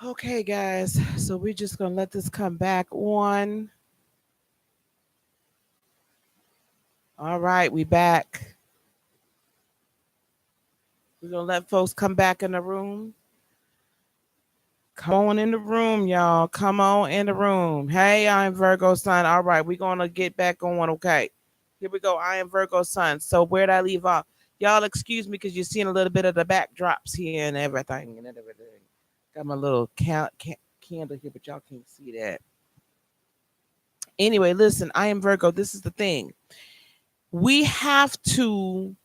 Okay, guys. So we're just gonna let this come back on. All right, we back. We're gonna let folks come back in the room. Come on in the room, y'all. Come on in the room. Hey, I'm Virgo Sun. All right, we're gonna get back on. Okay. Here we go. I am Virgo Sun. So where'd I leave off? Y'all excuse me because you're seeing a little bit of the backdrops here and everything and everything. Got my little candle here, but y'all can't see that. Anyway, listen, I am Virgo. This is the thing. We have to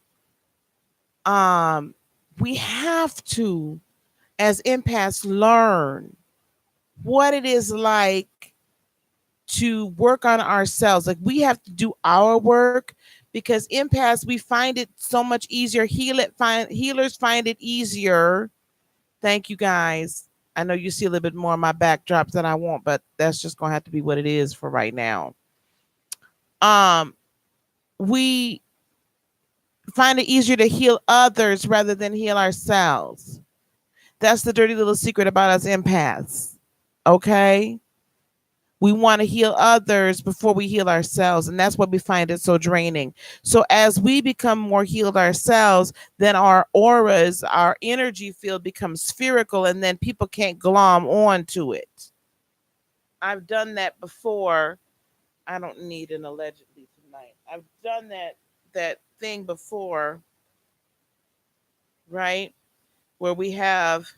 um we have to as empaths learn what it is like to work on ourselves. Like we have to do our work because empaths we find it so much easier. Healers find it easier. Thank you guys. I know you see a little bit more of my backdrops than I want, but that's just gonna have to be what it is for right now. Um, we find it easier to heal others rather than heal ourselves. That's the dirty little secret about us empaths. Okay? We want to heal others before we heal ourselves. And that's what we find it so draining. So, as we become more healed ourselves, then our auras, our energy field becomes spherical, and then people can't glom onto it. I've done that before. I don't need an allegedly tonight. I've done that thing before, right? Where we have,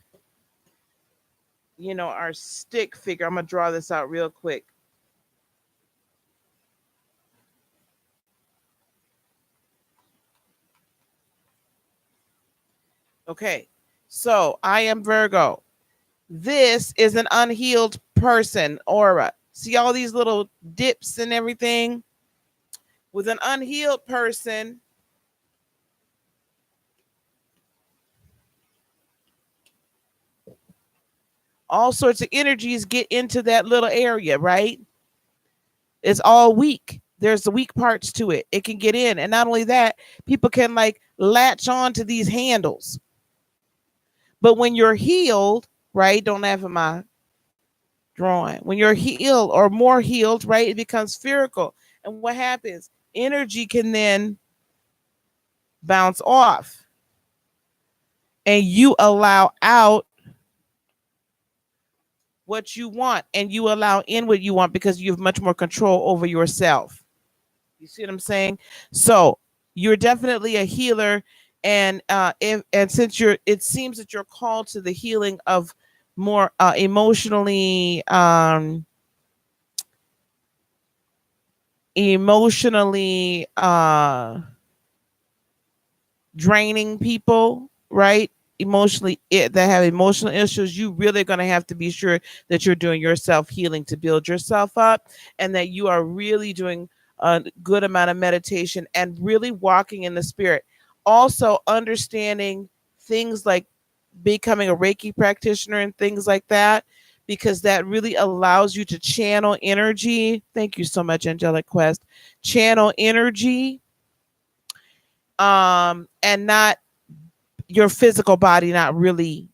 our stick figure. I'm gonna draw this out real quick. Okay, so I am Virgo. This is an unhealed person aura. See all these little dips and everything? With an unhealed person, all sorts of energies get into that little area, right? It's all weak. There's the weak parts to it. It can get in. And not only that, people can like latch on to these handles. But when you're healed, right? Don't laugh at my drawing. When you're healed or more healed, right? It becomes spherical. And what happens? Energy can then bounce off and you allow out what you want and you allow in what you want because you have much more control over yourself. You see what I'm saying? So you're definitely a healer, and since it seems that you're called to the healing of more emotionally draining people, right? That have emotional issues, you really going to have to be sure that you're doing your self healing to build yourself up, and that you are really doing a good amount of meditation and really walking in the spirit. Also, understanding things like becoming a Reiki practitioner and things like that, because that really allows you to channel energy. Thank you so much, Angelic Quest. Channel energy, and not your physical body not really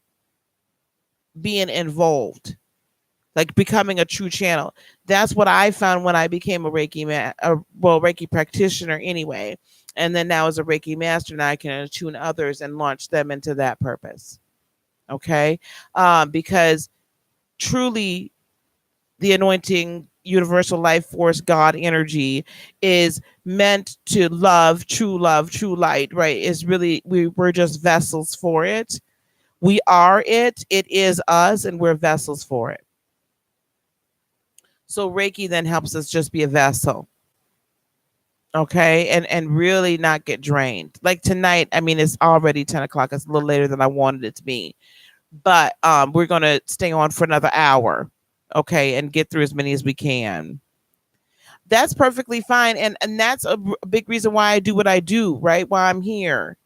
being involved, like becoming a true channel. That's what I found when I became a Reiki practitioner anyway, and then now as a Reiki master, now I can attune others and launch them into that purpose. Okay, because truly, the anointing, universal life force, God energy is meant to love, true light. Right? Is really we're just vessels for it. We are it. It is us, and we're vessels for it. So Reiki then helps us just be a vessel. Okay. And really not get drained. Like tonight, I mean, it's already 10 o'clock. It's a little later than I wanted it to be. But we're gonna stay on for another hour. Okay, and get through as many as we can. That's perfectly fine. And that's a big reason why I do what I do, right? Why I'm here.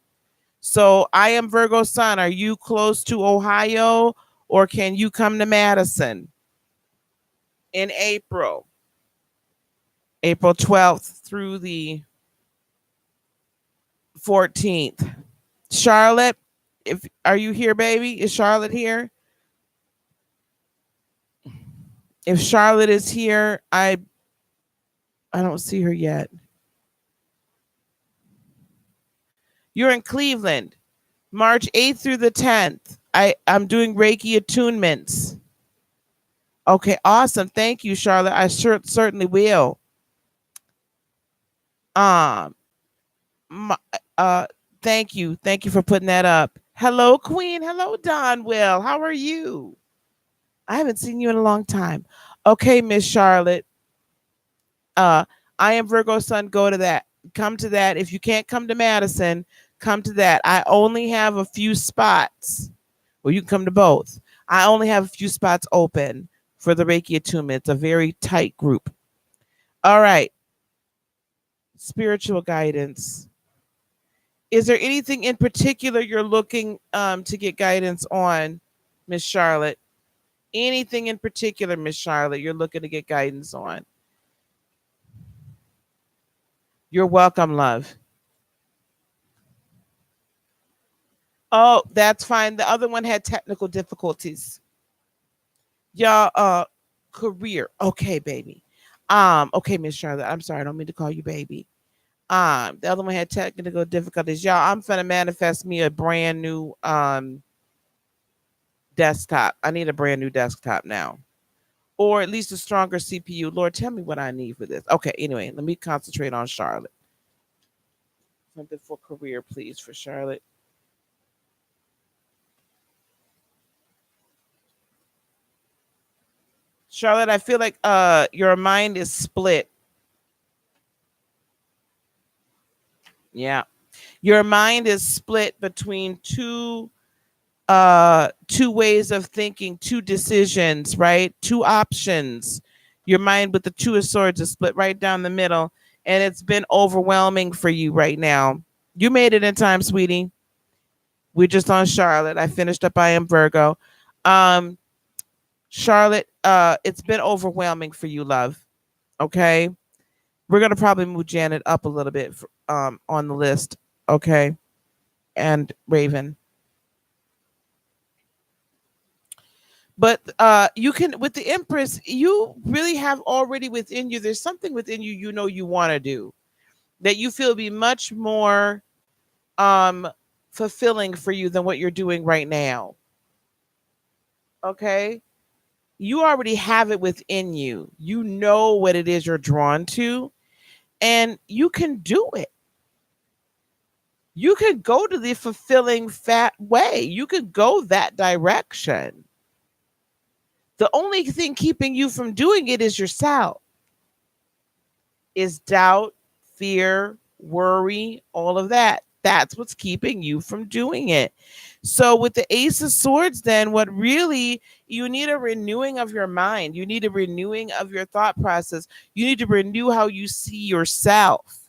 So I am Virgo Sun. Are you close to Ohio, or can you come to Madison in April 12th through the 14th? Charlotte, if are you here, baby? Is Charlotte here? If Charlotte is here, I don't see her yet. You're in Cleveland, March 8th through the 10th. I'm doing Reiki attunements. Okay, awesome. Thank you, Charlotte. I certainly will. Um, my, uh, thank you. Thank you for putting that up. Hello, Queen. Hello, Don Will. How are you? I haven't seen you in a long time. Okay, Miss Charlotte. Uh, I am Virgo Sun. Go to that. Come to that. If you can't come to Madison, come to that. I only have a few spots. Well, you can come to both. I only have a few spots open for the Reiki attunement. It's a very tight group. All right. Spiritual guidance. Is there anything in particular you're looking to get guidance on, Miss Charlotte? Anything in particular, Miss Charlotte, you're looking to get guidance on? You're welcome, love. Oh, that's fine. The other one had technical difficulties. Y'all, career. Okay, baby. Okay, Miss Charlotte. I'm sorry, I don't mean to call you baby. The other one had technical difficulties. Y'all, I'm finna manifest me a brand new desktop. I need a brand new desktop now. Or at least a stronger CPU. Lord, tell me what I need for this. Okay, anyway, let me concentrate on Charlotte. Something for career, please, for Charlotte. Charlotte, I feel like your mind is split. Yeah. Your mind is split between two ways of thinking, two decisions, right? Two options. Your mind with the two of swords is split right down the middle, and it's been overwhelming for you right now. You made it in time, sweetie. We're just on Charlotte. I finished up I am Virgo. Um Charlotte, it's been overwhelming for you, love. Okay? We're going to probably move Janet up a little bit on the list, okay? And Raven. But you can, with the Empress, you really have already within you, there's something within you you know you want to do that you feel be much more um fulfilling for you than what you're doing right now. Okay? You already have it within you. You know what it is you're drawn to, and you can do it. You could go to the fulfilling fat way. You could go that direction. The only thing keeping you from doing it is yourself. Is doubt, fear, worry, all of that. That's what's keeping you from doing it. So with the Ace of Swords, then what really you need a renewing of your mind. You need a renewing of your thought process. You need to renew how you see yourself.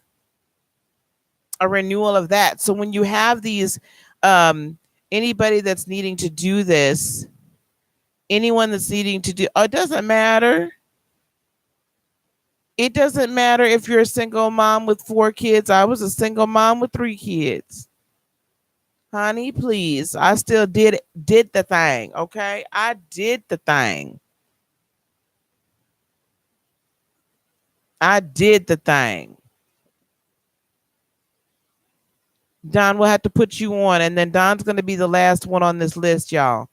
A renewal of that. So when you have these anybody that's needing to do this, anyone that's needing to do, it doesn't matter. It doesn't matter if you're a single mom with 4 kids. I was a single mom with 3 kids. Honey, please. I still did the thing, okay? I did the thing. I did the thing. Don will have to put you on, and then Don's going to be the last one on this list, y'all.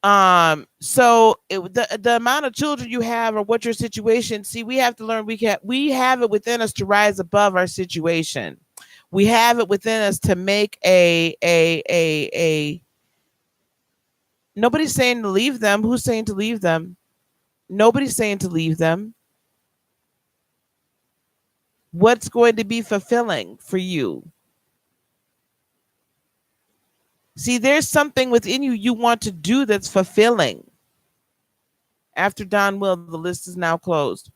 So the amount of children you have or what your situation, see, we have to learn we have it within us to rise above our situation. We have it within us to make a nobody's saying to leave them. Who's saying to leave them? Nobody's saying to leave them. What's going to be fulfilling for you? See, there's something within you you want to do that's fulfilling. After Don Will, the list is now closed.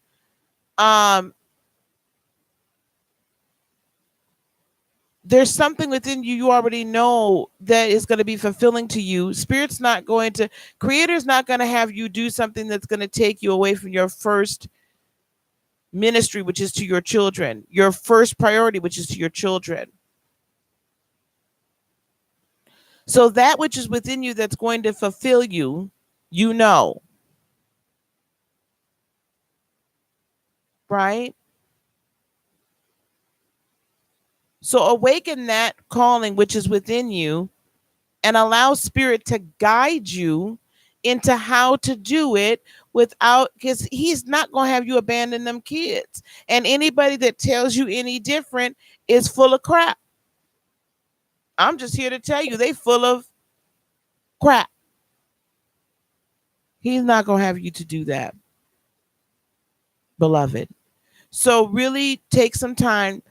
There's something within you you already know that is going to be fulfilling to you. Spirit's not going to, Creator's not going to have you do something that's going to take you away from your first ministry, which is to your children, your first priority, which is to your children. So that which is within you that's going to fulfill you, you know. right? So awaken that calling which is within you and allow spirit to guide you into how to do it without, because he's not going to have you abandon them kids. And anybody that tells you any different is full of crap. I'm just here to tell you they full of crap. He's not going to have you to do that, beloved. So really take some time.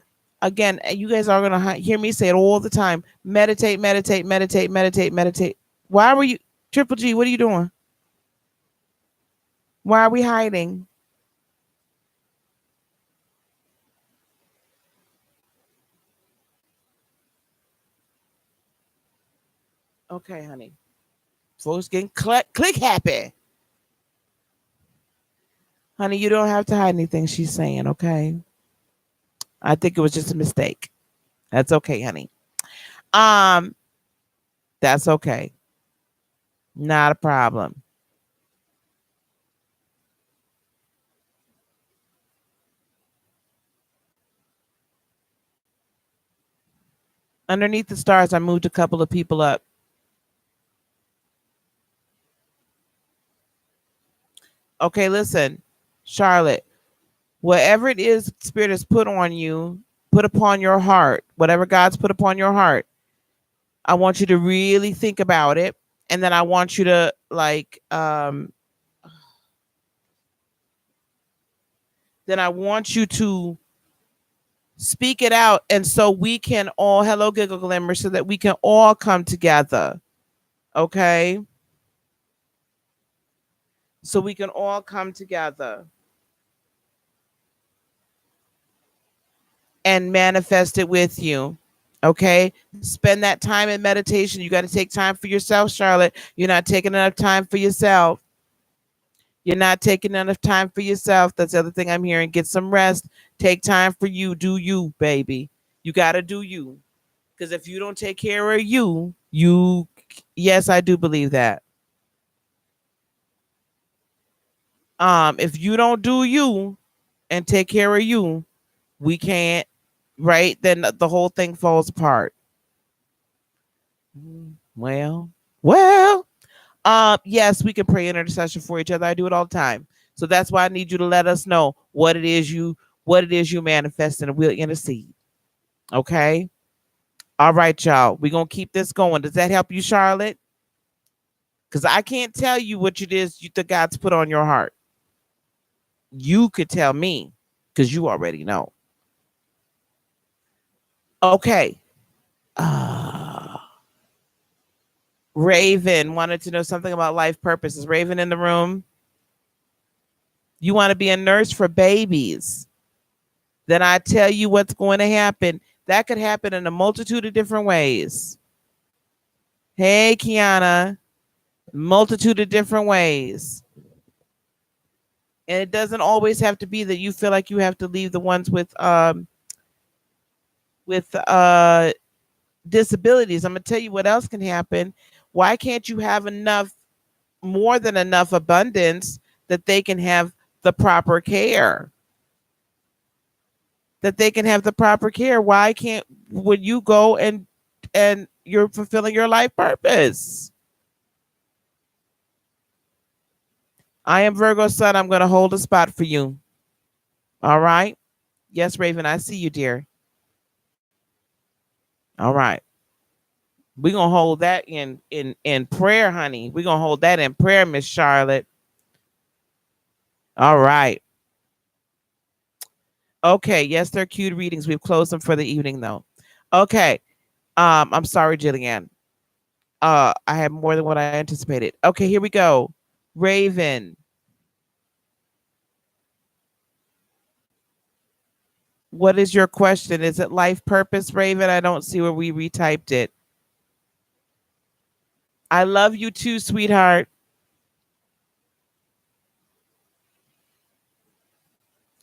Again, you guys are going to hear me say it all the time. Meditate, meditate, meditate, meditate, meditate. Why were you, Triple G, what are you doing? Why are we hiding? Okay, honey. Folks getting click happy. Honey, you don't have to hide anything she's saying, okay? I think it was just a mistake. That's okay, honey. Um, that's okay. Not a problem. Underneath the stars, I moved a couple of people up. Okay, listen, Charlotte, whatever it is Spirit has put on you, put upon your heart, whatever God's put upon your heart, I want you to really think about it. And then I want you to then I want you to speak it out. And so we can all, hello, Giggle Glimmer, so that we can all come together. Okay. So we can all come together and manifest it with you. Okay. Spend that time in meditation. You got to take time for yourself, Charlotte. You're not taking enough time for yourself. You're not taking enough time for yourself. That's the other thing I'm hearing. Get some rest. Take time for you. Do you, baby. You got to do you. Because if you don't take care of you, yes, I do believe that. If you don't do you and take care of you, we can't, right? Then the whole thing falls apart. Well, well, yes, we can pray intercession for each other. I do it all the time. So that's why I need you to let us know what it is you manifest, and we'll intercede. Okay. All right, y'all. We're gonna keep this going. Does that help you, Charlotte? Because I can't tell you what it is the God's put on your heart. You could tell me because you already know. Okay. Uh, Raven wanted to know something about life purpose. Is Raven in the room? You want to be a nurse for babies? Then I tell you what's going to happen. That could happen in a multitude of different ways. Hey, Kiana, multitude of different ways. And it doesn't always have to be that you feel like you have to leave the ones with disabilities. I'm gonna tell you what else can happen. Why can't you have enough, more than enough abundance that they can have the proper care? That they can have the proper care. Why can't, when you go and you're fulfilling your life purpose? I am Virgo sun. I'm gonna hold a spot for you. All right. Yes, Raven, I see you, dear. All right. We're gonna hold that in prayer, honey. We're gonna hold that in prayer, Miss Charlotte. All right. Okay. Yes, they're cute readings. We've closed them for the evening though. Okay. I'm sorry, Jillian. I have more than what I anticipated. Okay, here we go. Raven. What is your question? Is it life purpose, Raven? I don't see where we retyped it. I love you too, sweetheart.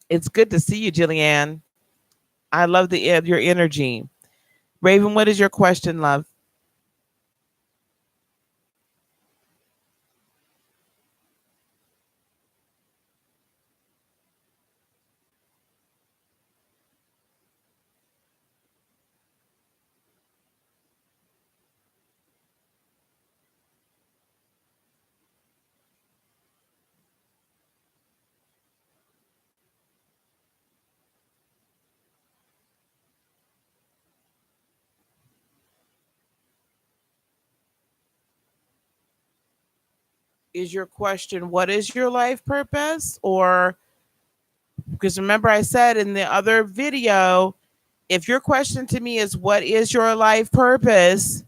It's good to see you, Jillian. I love your energy. Raven, what is your question, love? Is your question, what is your life purpose? Or, because remember I said in the other video, if your question to me is what is your life purpose,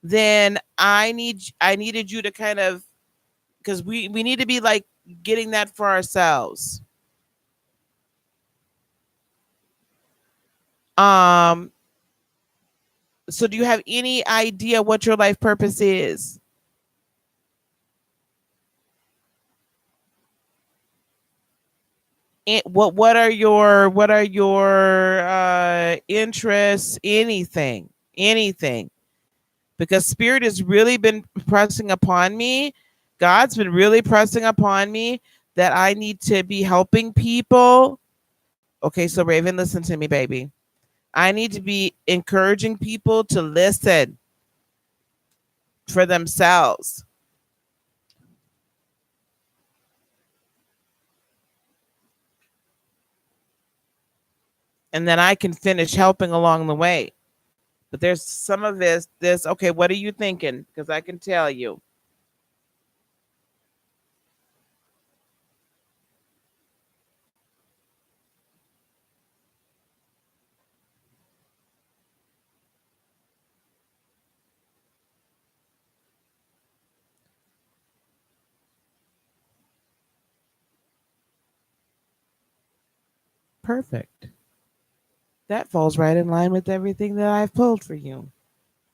then I needed you to kind of, because we need to be like getting that for ourselves. Um so do you have any idea what your life purpose is? What are your interests? Anything. Because spirit has really been pressing upon me. God's been really pressing upon me that I need to be helping people. Okay, so Raven, listen to me, baby. I need to be encouraging people to listen for themselves. And then I can finish helping along the way. But there's some of this, okay, what are you thinking? Because I can tell you. Perfect. That falls right in line with everything that I've pulled for you.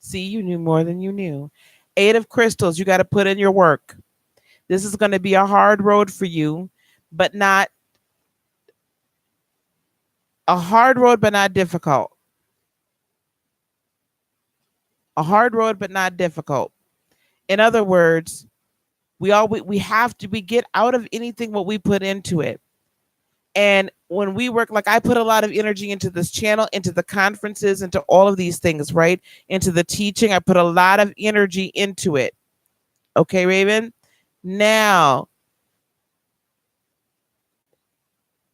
See, you knew more than you knew. 8 of crystals, you got to put in your work. This is going to be a hard road for you, but not a hard road, but not difficult. A hard road, but not difficult. In other words, we have to we get out of anything what we put into it. And when we work, like I put a lot of energy into this channel, into the conferences, into all of these things, right? Into the teaching. I put a lot of energy into it. Okay, Raven? Now,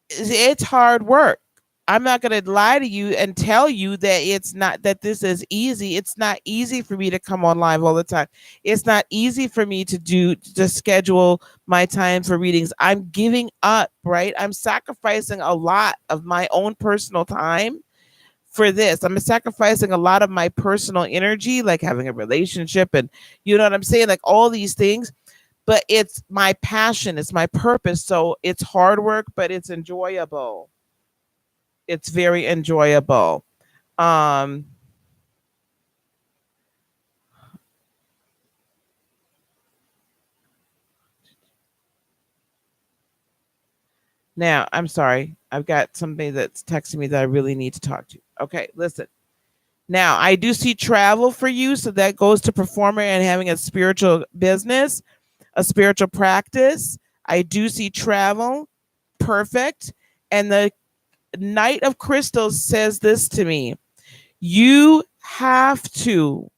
it's hard work. I'm not going to lie to you and tell you that it's not, that this is easy. It's not easy for me to come on live all the time. It's not easy for me to schedule my time for readings. I'm giving up, right? I'm sacrificing a lot of my own personal time for this. I'm sacrificing a lot of my personal energy, like having a relationship, and you know what I'm saying? Like all these things, but it's my passion, it's my purpose. So it's hard work, but it's enjoyable. It's very enjoyable. Um, Now, I'm sorry. I've got somebody that's texting me that I really need to talk to. Okay, listen. Now, I do see travel for you. So that goes to performer and having a spiritual business, a spiritual practice. I do see travel. Perfect. And the Knight of Crystals says this to me. You have to,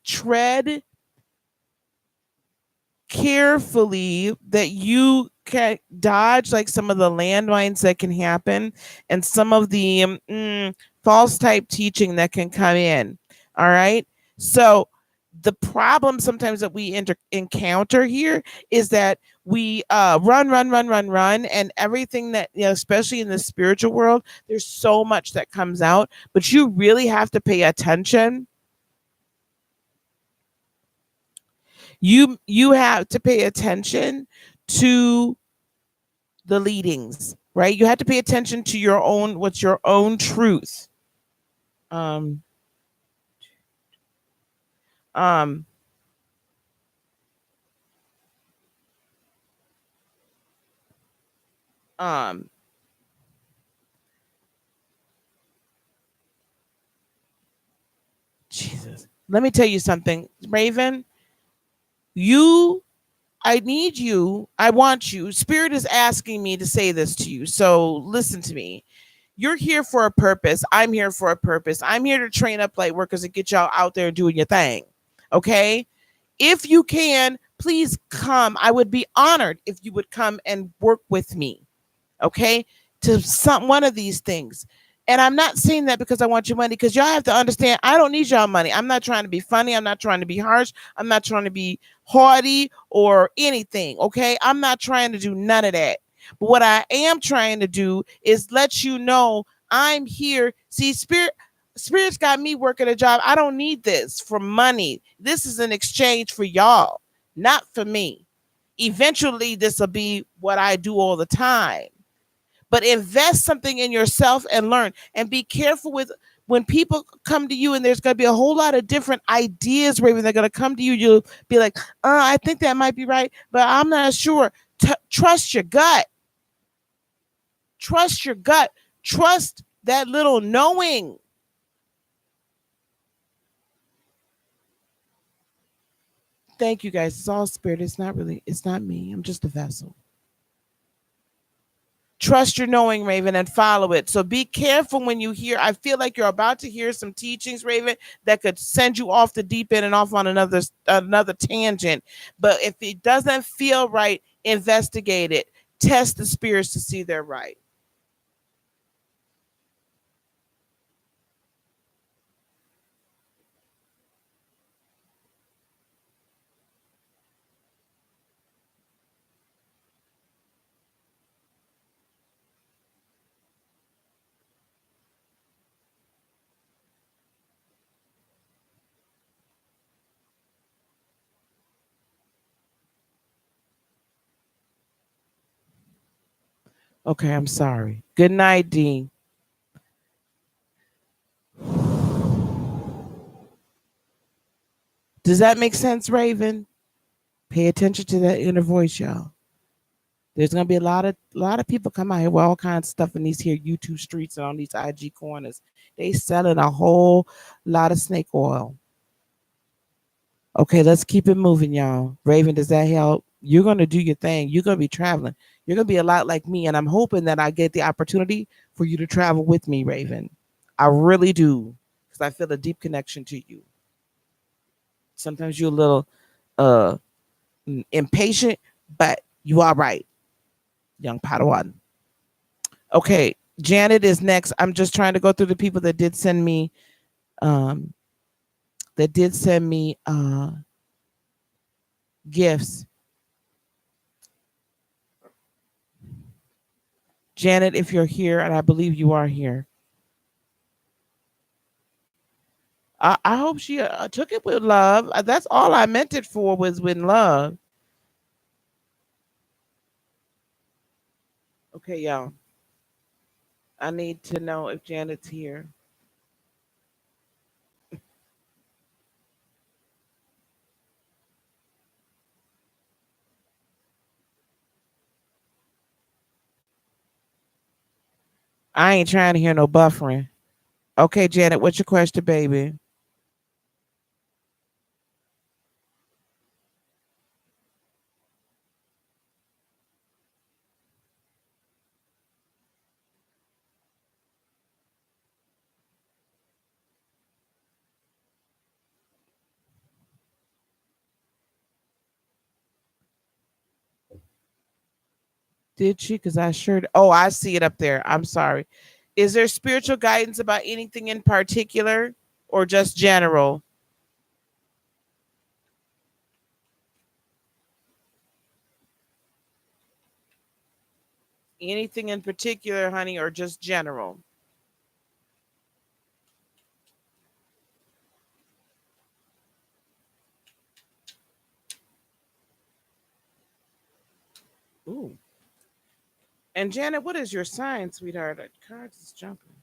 tread carefully, that you can dodge like some of the landmines that can happen and some of the false type teaching that can come in. All right. So the problem sometimes that we encounter here is that we run, and everything that, especially in the spiritual world, there's so much that comes out, but you really have to pay attention. You have to pay attention to the leadings, right? You have to pay attention to your own, what's your own truth. Um, um, um, Jesus. Let me tell you something, Raven. You, I need you. I want you. Spirit is asking me to say this to you. So listen to me. You're here for a purpose. I'm here for a purpose. I'm here to train up light workers and get y'all out there and doing your thing. Okay? If you can, please come. I would be honored if you would come and work with me. Okay? To some one of these things. And I'm not saying that because I want your money, because y'all have to understand I don't need y'all money. I'm not trying to be funny. I'm not trying to be harsh. I'm not trying to be haughty or anything. Okay. I'm not trying to do none of that. But what I am trying to do is let you know I'm here. See, Spirit's got me working a job. I don't need this for money. This is an exchange for y'all, not for me. Eventually, this will be what I do all the time. But invest something in yourself and learn, and be careful with when people come to you, and there's going to be a whole lot of different ideas, Raven. They're going to come to you. You'll be like, I think that might be right, but I'm not sure. Trust your gut. Trust your gut. Trust that little knowing. Thank you guys. It's all spirit. It's not me. I'm just a vessel. Trust your knowing, Raven, and follow it. So be careful when you hear. I feel like you're about to hear some teachings, Raven, that could send you off the deep end and off on another tangent. But if it doesn't feel right, investigate it. Test the spirits to see they're right. Okay, I'm sorry. Good night, Dean. Does that make sense, Raven? Pay attention to that inner voice, y'all. There's gonna be a lot of people come out here with all kinds of stuff in these here YouTube streets and on these IG corners. They selling a whole lot of snake oil. Okay, let's keep it moving, y'all. Raven, does that help? You're gonna do your thing. You're gonna be traveling. You're gonna be a lot like me, and I'm hoping that I get the opportunity for you to travel with me, Raven. I really do, because I feel a deep connection to you. Sometimes you're a little uh impatient, but you are right, young Padawan. Okay, Janet is next. I'm just trying to go through the people that did send me um gifts. Janet, if you're here, and I believe you are here, I hope she took it with love. That's all I meant it for, was with love. Okay, y'all. I need to know if Janet's here. I ain't trying to hear no buffering. Okay, Janet, what's your question, baby? Did she? Because I sure. Oh, I see it up there. I'm sorry. Is there spiritual guidance about anything in particular, or just general? Anything in particular, honey, or just general? Ooh. And Janet, what is your sign, sweetheart? Cards is jumping.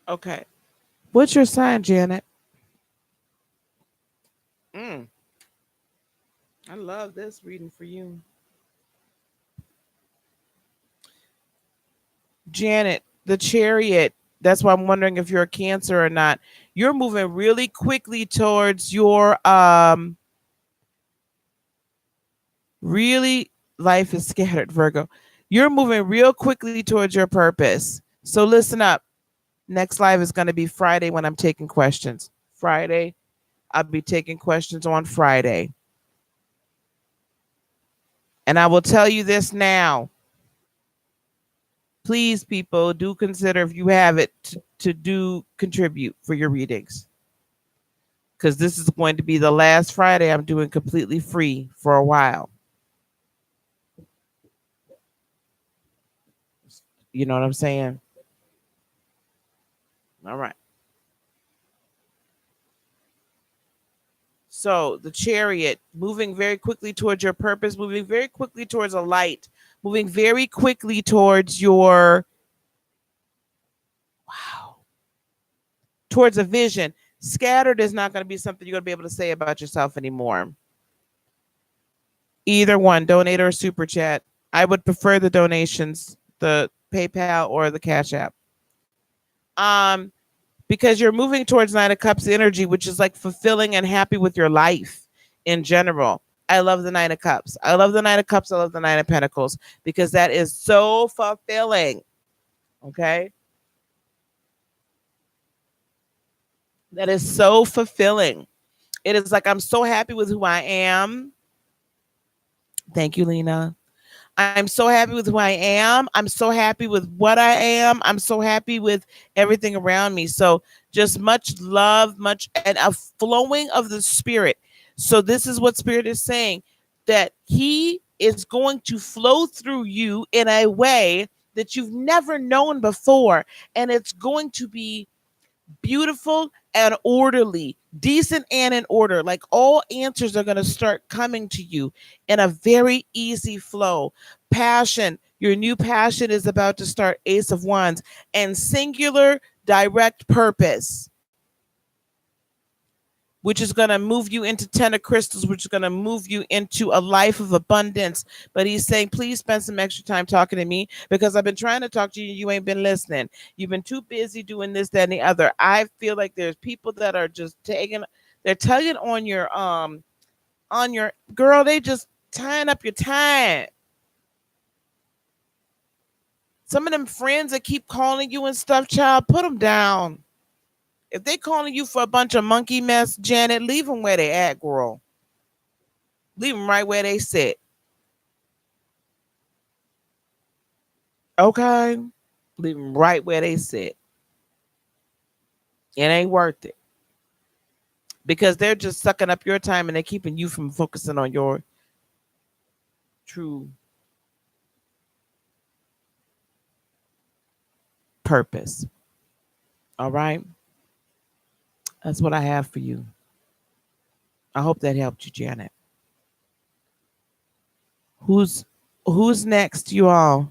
Okay. What's your sign, Janet? Mm, I love this reading for you. Janet, the chariot. That's why I'm wondering if you're a Cancer or not. You're moving really quickly towards your really, life is scattered, Virgo. You're moving real quickly towards your purpose. So listen up. Next live is going to be Friday when I'm taking questions. Friday, I'll be taking questions on Friday. And I will tell you this now. Please, people, do consider if you have it to do contribute for your readings. Because this is going to be the last Friday I'm doing completely free for a while. You know what I'm saying? All right. So the chariot, moving very quickly towards your purpose, moving very quickly towards a light, moving very quickly towards your, wow, towards a vision. Scattered is not going to be something you're going to be able to say about yourself anymore. Either one, donate or super chat. I would prefer the donations, the PayPal or the Cash App. Because you're moving towards Nine of Cups energy, which is like fulfilling and happy with your life in general. I love the Nine of Cups. I love the Nine of Cups. I love the Nine of Pentacles because that is so fulfilling. Okay. That is so fulfilling. It is like, I'm so happy with who I am. Thank you, Lena. I'm so happy with who I am. I'm so happy with what I am. I'm so happy with everything around me. So just much love, much, and a flowing of the spirit. So this is what spirit is saying, that he is going to flow through you in a way that you've never known before. And it's going to be beautiful and orderly, decent and in order. Like all answers are going to start coming to you in a very easy flow. Passion, your new passion is about to start. Ace of Wands and singular direct purpose, which is going to move you into 10 of crystals, which is going to move you into a life of abundance. But he's saying, please spend some extra time talking to me because I've been trying to talk to you. You ain't been listening. You've been too busy doing this, that, and the other. I feel like there's people that are just they're tugging on your girl. They just tying up your time. Some of them friends that keep calling you and stuff, child, put them down. If they calling you for a bunch of monkey mess, Janet, leave them where they at, girl. Leave them right where they sit. Okay? Leave them right where they sit. It ain't worth it. Because they're just sucking up your time and they're keeping you from focusing on your true purpose. All right? That's what I have for you. I hope that helped you, Janet. Who's next, you all?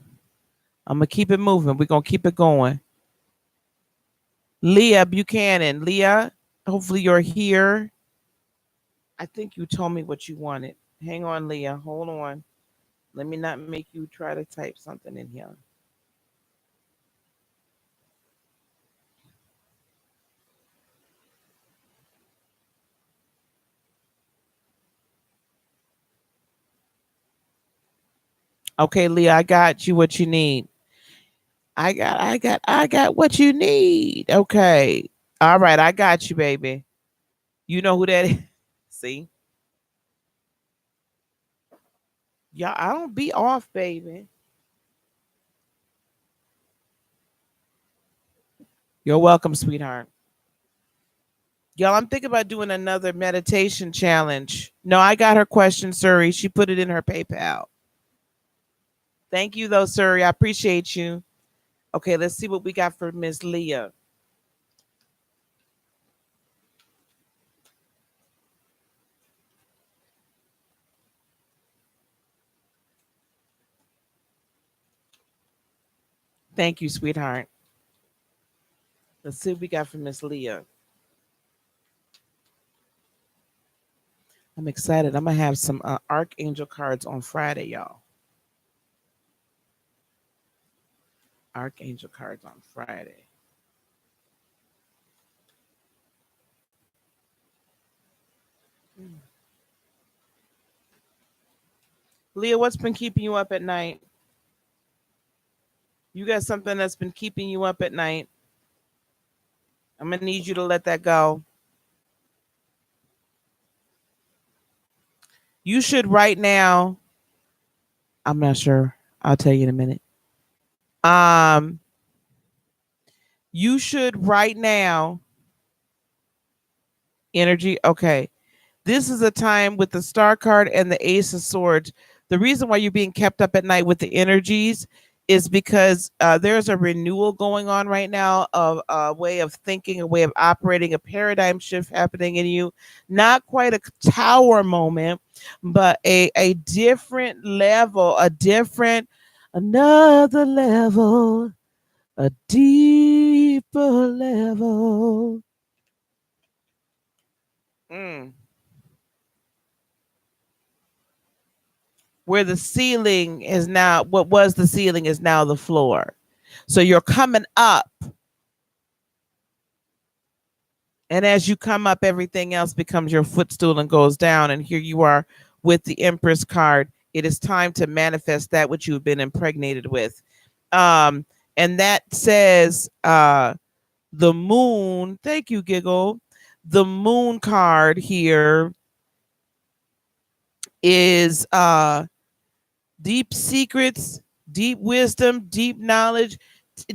I'm gonna keep it moving. We're gonna keep it going. Leah Buchanan. Leah, hopefully you're here. I think you told me what you wanted. Hang on, Leah. Hold on. Let me not make you try to type something in here. Okay, Leah, I got you what you need. I got what you need. Okay. All right, I got you, baby. You know who that is. See? Y'all, I don't be off, baby. You're welcome, sweetheart. Y'all, I'm thinking about doing another meditation challenge. No, I got her question, Suri. She put it in her PayPal. Thank you, though, Suri. I appreciate you. Okay, let's see what we got for Miss Leah. Thank you, sweetheart. Let's see what we got for Miss Leah. I'm excited. I'm going to have some Archangel cards on Friday, y'all. Archangel cards on Friday. Leah, what's been keeping you up at night? You got something that's been keeping you up at night. I'm going to need you to let that go. You should right now. I'm not sure. I'll tell you in a minute. Um, you should right now, energy. Okay. This is a time with the star card and the ace of swords. The reason why you're being kept up at night with the energies is because there's a renewal going on right now of a way of thinking, a way of operating, a paradigm shift happening in you. Not quite a tower moment, but a different level, another level, a deeper level. Mm. Where the ceiling is now, what was the ceiling is now the floor. So you're coming up. And as you come up, everything else becomes your footstool and goes down. And here you are with the Empress card. It is time to manifest that which you've been impregnated with. Um, and that says the moon. Thank you, Giggle. The moon card here is deep secrets, deep wisdom, deep knowledge,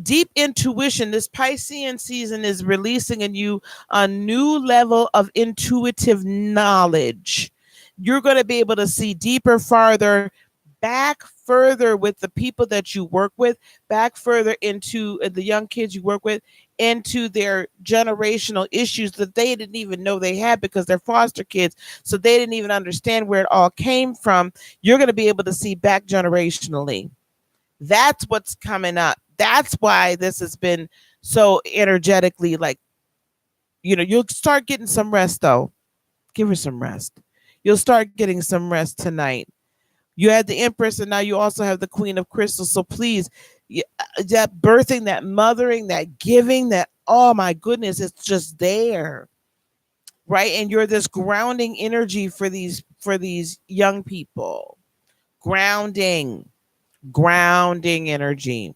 deep intuition. This Piscean season is releasing in you a new level of intuitive knowledge. You're going to be able to see deeper, farther, back further with the people that you work with, back further into the young kids you work with, into their generational issues that they didn't even know they had because they're foster kids. So they didn't even understand where it all came from. You're going to be able to see back generationally. That's what's coming up. That's why this has been so energetically like, you'll start getting some rest though. Give her some rest. You'll start getting some rest tonight. You had the Empress, and now you also have the Queen of Crystals. So please, that birthing, that mothering, that giving, that, oh my goodness, it's just there, right? And you're this grounding energy for these young people. Grounding, grounding energy.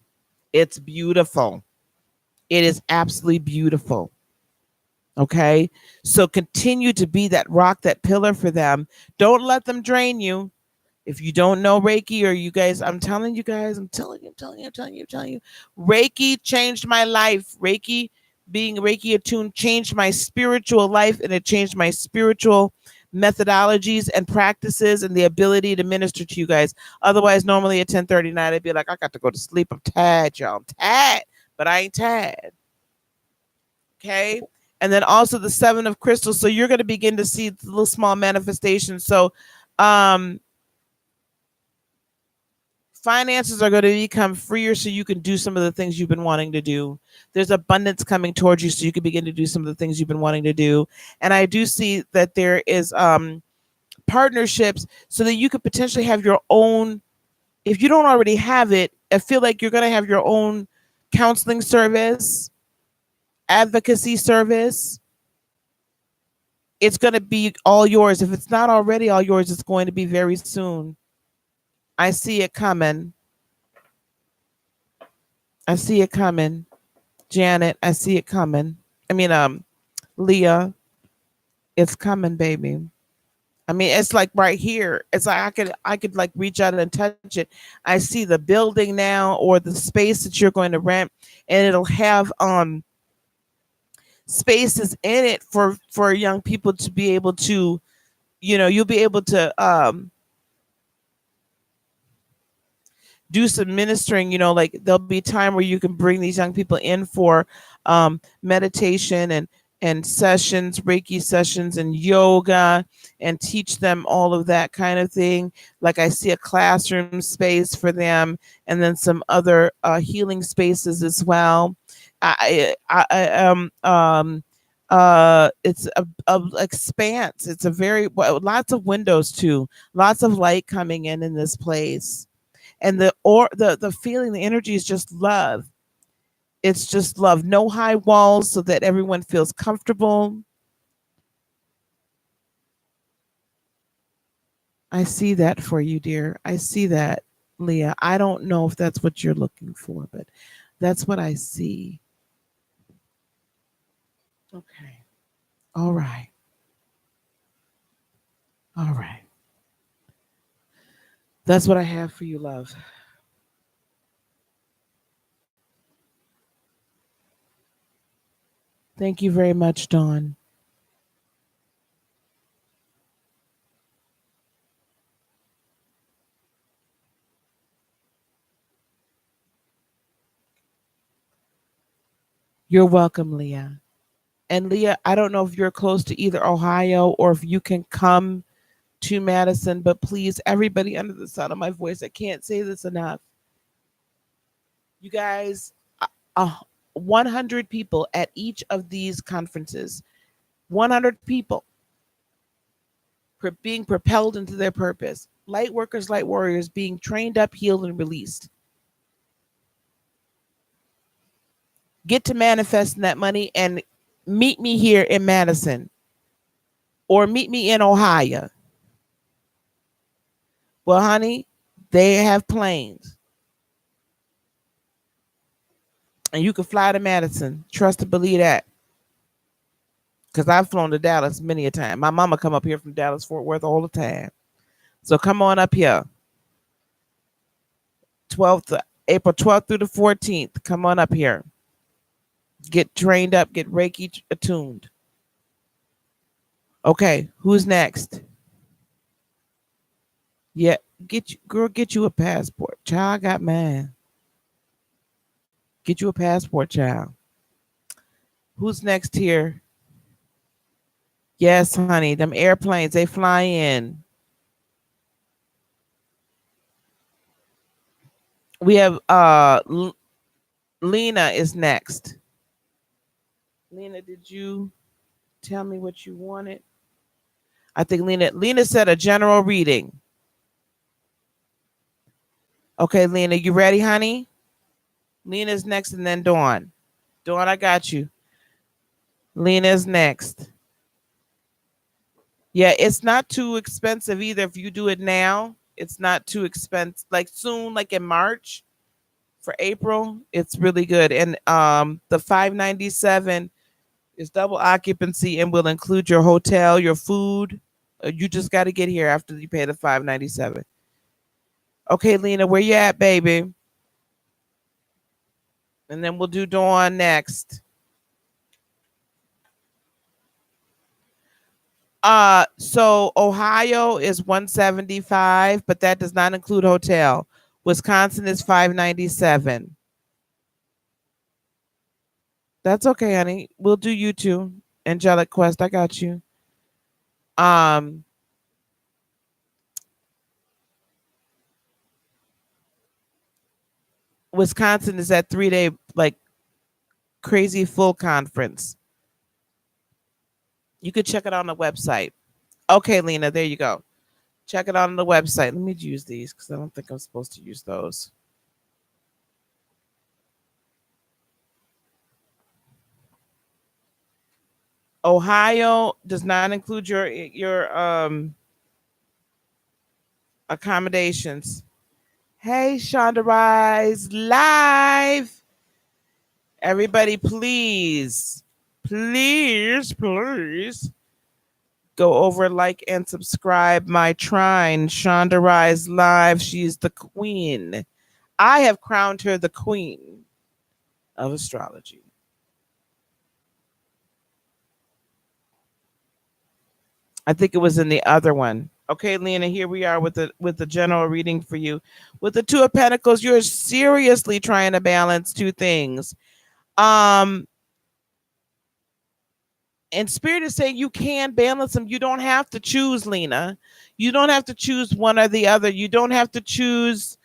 It's beautiful. It is absolutely beautiful. Okay. So continue to be that rock, that pillar for them. Don't let them drain you. If you don't know Reiki, or you guys, I'm telling you guys, I'm telling you, Reiki changed my life. Reiki, being Reiki attuned, changed my spiritual life, and it changed my spiritual methodologies and practices and the ability to minister to you guys. Otherwise, normally at 10:39, I'd be like, I got to go to sleep. I'm tired, y'all. I'm tired, but I ain't tired. Okay. And then also the Seven of Crystals. So you're going to begin to see the little small manifestations. So, finances are going to become freer so you can do some of the things you've been wanting to do. There's abundance coming towards you so you can begin to do some of the things you've been wanting to do. And I do see that there is partnerships so that you could potentially have your own, if you don't already have it, I feel like you're going to have your own counseling service, advocacy service. It's going to be all yours. If it's not already all yours, it's going to be very soon. I see it coming. I see it coming. Janet, I see it coming. I mean, Leah, it's coming, baby. I mean, it's like right here. It's like I could like reach out and touch it. I see the building now or the space that you're going to rent, and it'll have spaces in it for young people to be able to, you'll be able to do some ministering. Like there'll be time where you can bring these young people in for meditation and sessions, Reiki sessions, and yoga, and teach them all of that kind of thing. Like I see a classroom space for them, and then some other healing spaces as well. It's a expanse. It's a very lots of windows too, lots of light coming in this place. And the feeling, the energy is just love. It's just love. No high walls so that everyone feels comfortable. I see that for you, dear. I see that, Leah. I don't know if that's what you're looking for, but that's what I see. Okay. All right. All right. That's what I have for you, love. Thank you very much, Dawn. You're welcome, Leah. And Leah, I don't know if you're close to either Ohio or if you can come to Madison, but please, everybody under the sound of my voice, I can't say this enough. You guys, uh, 100 people at each of these conferences, 100 people being propelled into their purpose. Light workers, light warriors being trained up, healed, and released. Get to manifesting that money and meet me here in Madison or meet me in Ohio. Well, honey, they have planes and you can fly to Madison. Trust and believe that. Because I've flown to Dallas many a time. My mama come up here from Dallas, Fort Worth all the time. So come on up here. 12th, April 12th through the 14th. Come on up here. Get trained up, get Reiki attuned. Okay, who's next? Yeah, get you, girl, get you a passport. Child, I got mine. Get you a passport, child. Who's next here? Yes, honey, them airplanes, they fly in. We have Lena is next. Lena, did you tell me what you wanted? I think Lena said a general reading. Okay, Lena, you ready, honey? Lena's next and then Dawn. Dawn, I got you. Lena's next. Yeah, it's not too expensive either if you do it now. It's not too expensive. Like soon, like in March for April, it's really good. And the 597 is double occupancy and will include your hotel, your food. You just got to get here after you pay the 597. Okay, Lena, where you at, baby? And then we'll do Dawn next. So Ohio is 175, but that does not include hotel. Wisconsin is 597. That's okay, honey. We'll do you too. Angelic Quest, I got you. Um Wisconsin is that 3-day like crazy full conference. You could check it on the website. Okay, Lena, there you go. Check it out on the website. Let me use these because I don't think I'm supposed to use those. Ohio does not include your accommodations. Hey, Shonda Rise live. Everybody, please go over, like, and subscribe my trine. Shonda Rise live. She's the queen. I have crowned her the queen of astrology. I think it was in the other one. Okay, Lena, here we are with the general reading for you. With the Two of Pentacles, you're seriously trying to balance two things. And Spirit is saying you can balance them. You don't have to choose, Lena. You don't have to choose one or the other. You don't have to choose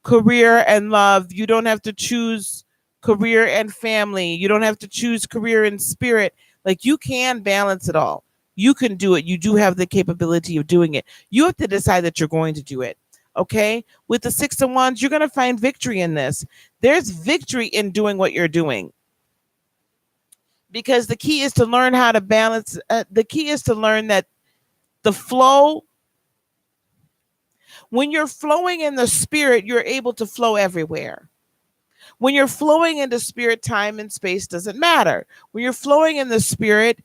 career and love. You don't have to choose career and family. You don't have to choose career and spirit. Like, you can balance it all. You can do it. You do have the capability of doing it. You have to decide that you're going to do it. Okay? With the Six of Wands, you're going to find victory in this. There's victory in doing what you're doing. Because the key is to learn how to balance. The key is to learn that the flow, when you're flowing in the spirit, you're able to flow everywhere. When you're flowing in the spirit, time and space doesn't matter. When you're flowing in the spirit,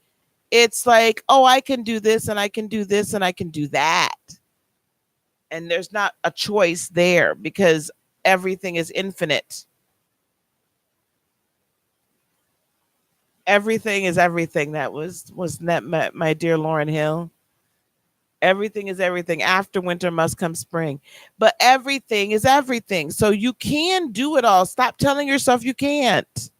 it's like, oh, I can do this and I can do this and I can do that. And there's not a choice there because everything is infinite. Everything is everything. That was that my dear Lauren Hill. Everything is everything. After winter must come spring. But everything is everything. So you can do it all. Stop telling yourself you can't.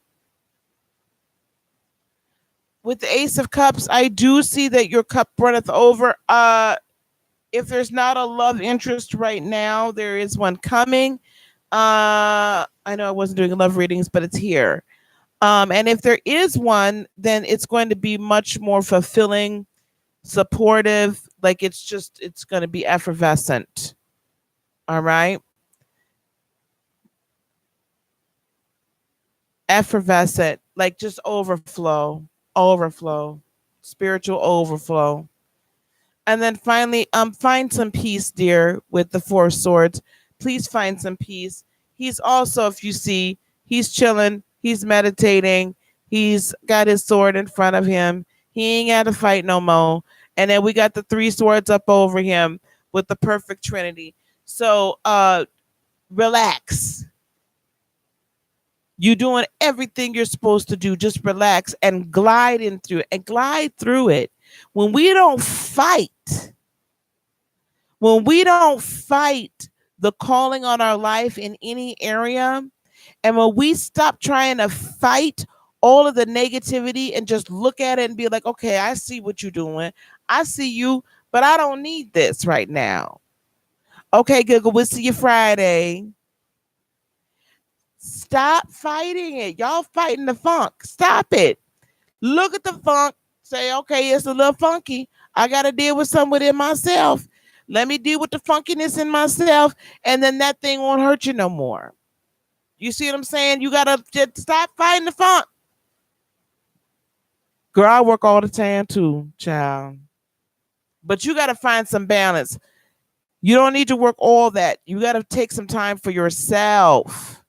With the Ace of Cups, I do see that your cup runneth over. If there's not a love interest right now, there is one coming. I know I wasn't doing love readings, but it's here. And if there is one, then it's going to be much more fulfilling, supportive. Like it's going to be effervescent. All right. Effervescent, like just overflow, overflow, spiritual overflow. And then finally, find some peace, dear, with the Four of Swords. Please find some peace. He's also, if you see, he's chilling, he's meditating, he's got his sword in front of him. He ain't got to fight no more. And then we got the three swords up over him with the perfect trinity. So relax. You're doing everything you're supposed to do. Just relax and glide in through it and glide through it. When we don't fight, when we don't fight the calling on our life in any area, and when we stop trying to fight all of the negativity and just look at it and be like, okay, I see what you're doing. I see you, but I don't need this right now. Okay, Google, we'll see you Friday. Stop fighting it. Y'all fighting the funk. Stop it. Look at the funk. Say, okay, it's a little funky. I got to deal with some within myself. Let me deal with the funkiness in myself, and then that thing won't hurt you no more. You see what I'm saying? You got to just stop fighting the funk. Girl, I work all the time too, child. But you got to find some balance. You don't need to work all that. You got to take some time for yourself.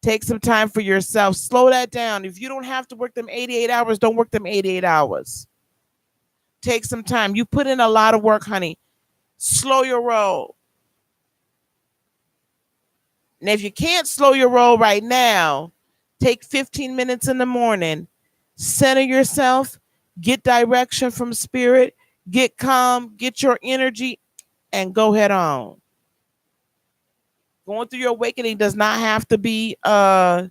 Take some time for yourself. Slow that down. If you don't have to work them 88 hours, don't work them 88 hours. Take some time. You put in a lot of work, honey. Slow your roll. And if you can't slow your roll right now, take 15 minutes in the morning. Center yourself. Get direction from spirit. Get calm. Get your energy and go head on. Going through your awakening does not have to be tough.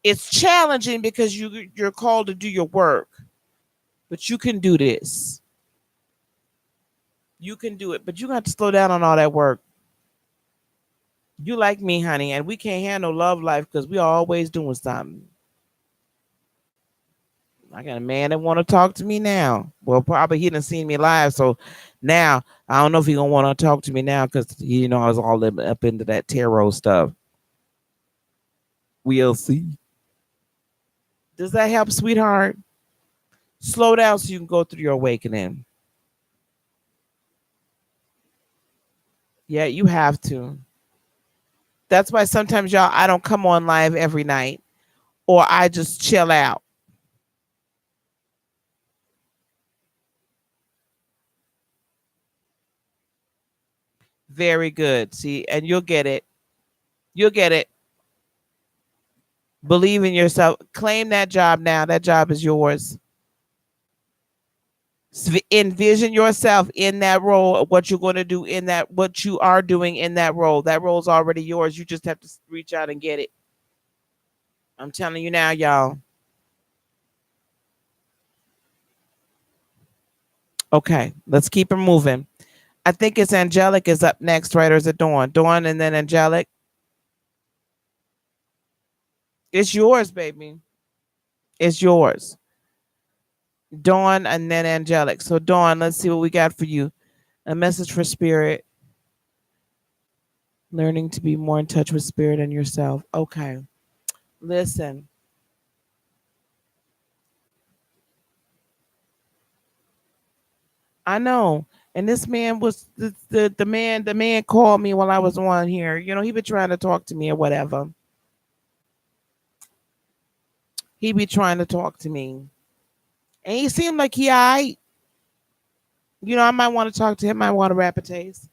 It's challenging because you're called to do your work. But you can do this. You can do it, but you got to slow down on all that work. You like me, honey, and we can't handle love life because we are always doing something. I got a man that want to talk to me now. Well, probably he done seen me live, so now I don't know if he gonna want to talk to me now because I was all up into that tarot stuff. We'll see. Does that help, sweetheart? Slow down so you can go through your awakening. Yeah, you have to. That's why sometimes, y'all, I don't come on live every night, or I just chill out. Very good. See, and you'll get it. You'll get it. Believe in yourself. Claim that job now. That job is yours. Envision yourself in that role, what you're going to do in that, what you are doing in that role. That role is already yours. You just have to reach out and get it. I'm telling you now, y'all. Okay, let's keep it moving. I think it's Angelic is up next, right? Or is it Dawn? Dawn and then Angelic. It's yours, baby. It's yours. Dawn and then Angelic. So Dawn, let's see what we got for you. A message for spirit. Learning to be more in touch with spirit and yourself. Okay. Listen. I know. And this man was the man called me while I was on here. He been trying to talk to me or whatever. He be trying to talk to me. And he seemed like I might want to talk to him. I want to rap a taste.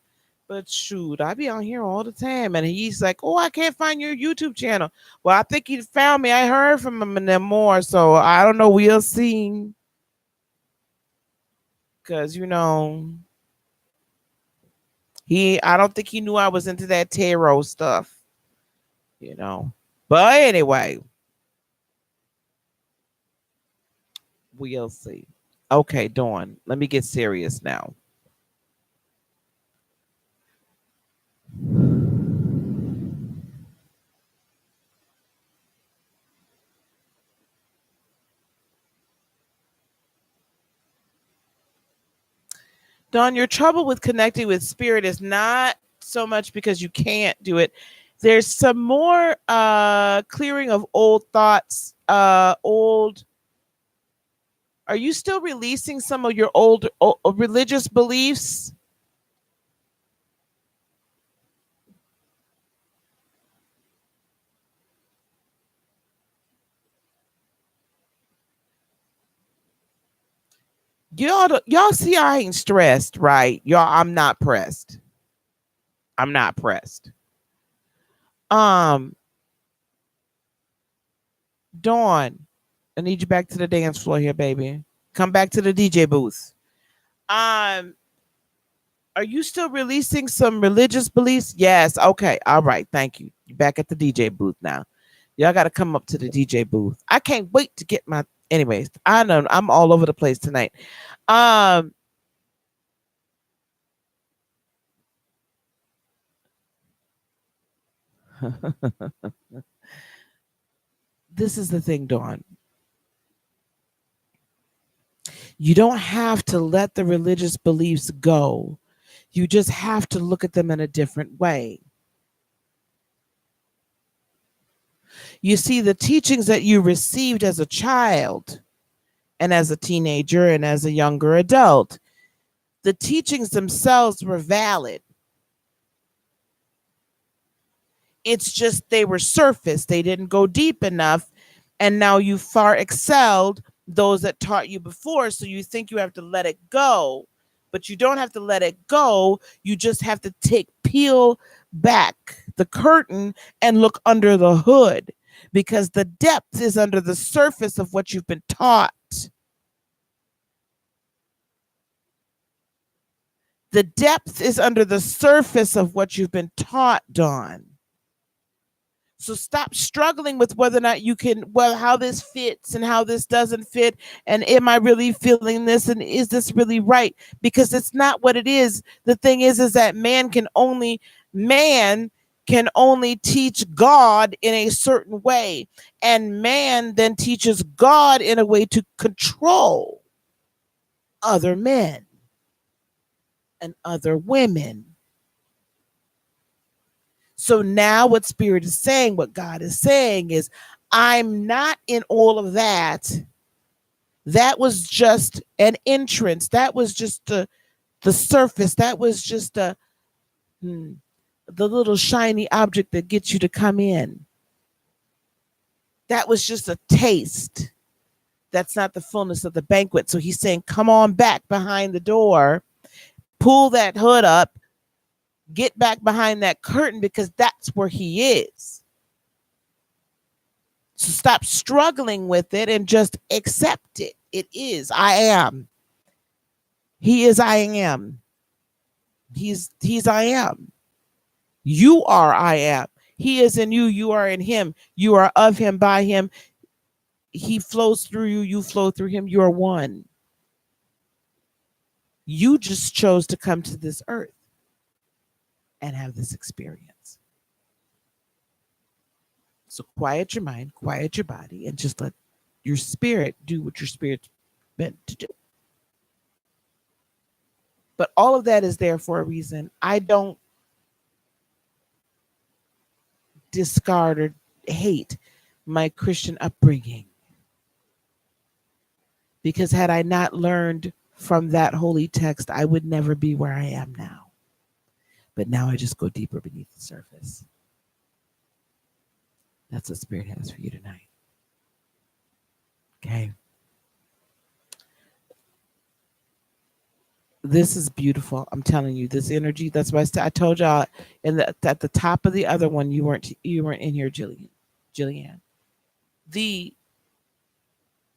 But shoot, I be on here all the time, and he's like, "Oh, I can't find your YouTube channel." Well, I think he found me. I heard from him and them more, so I don't know. We'll see. Cause I don't think he knew I was into that tarot stuff. You know, but anyway, we'll see. Okay, Dawn. Let me get serious now. Dawn, your trouble with connecting with spirit is not so much because you can't do it. There's some more clearing of old thoughts, old. Are you still releasing some of your old religious beliefs? Y'all see I ain't stressed, right? Y'all, I'm not pressed. I'm not pressed. Um, Dawn, I need you back to the dance floor here, baby. Come back to the DJ booth. Um, are you still releasing some religious beliefs? Yes. Okay. All right. Thank you. You're back at the DJ booth now. Y'all got to come up to the DJ booth. I can't wait to get my. Anyways, I know I'm all over the place tonight. Um, this is the thing, Dawn. You don't have to let the religious beliefs go. You just have to look at them in a different way. You see, the teachings that you received as a child and as a teenager and as a younger adult, the teachings themselves were valid. It's just they were surface, they didn't go deep enough. And now you far excelled those that taught you before. So you think you have to let it go, but you don't have to let it go. You just have to peel back the curtain and look under the hood, because the depth is under the surface of what you've been taught. The depth is under the surface of what you've been taught, Dawn. So stop struggling with whether or not you can, well, how this fits and how this doesn't fit. And am I really feeling this? And is this really right? Because it's not what it is. The thing is that man can only teach God in a certain way. And man then teaches God in a way to control other men and other women. So now what Spirit is saying, what God is saying is, I'm not in all of that. That was just an entrance. That was just the surface. That was just the little shiny object that gets you to come in. That was just a taste. That's not the fullness of the banquet. So he's saying, come on back behind the door, pull that hood up, get back behind that curtain, because that's where he is. So stop struggling with it and just accept it. It is. I am. He is. I am. He's I am. You are. I am. He is in you. You are in him. You are of him, by him. He flows through you. You flow through him. You are one. You just chose to come to this earth and have this experience. So quiet your mind, quiet your body, and just let your spirit do what your spirit's meant to do. But all of that is there for a reason. I don't discard or hate my Christian upbringing, because had I not learned from that holy text, I would never be where I am now. But now I just go deeper beneath the surface. That's what Spirit has for you tonight. Okay. This is beautiful. I'm telling you, this energy. That's why I told y'all at the top of the other one, you weren't in here, Jillian. The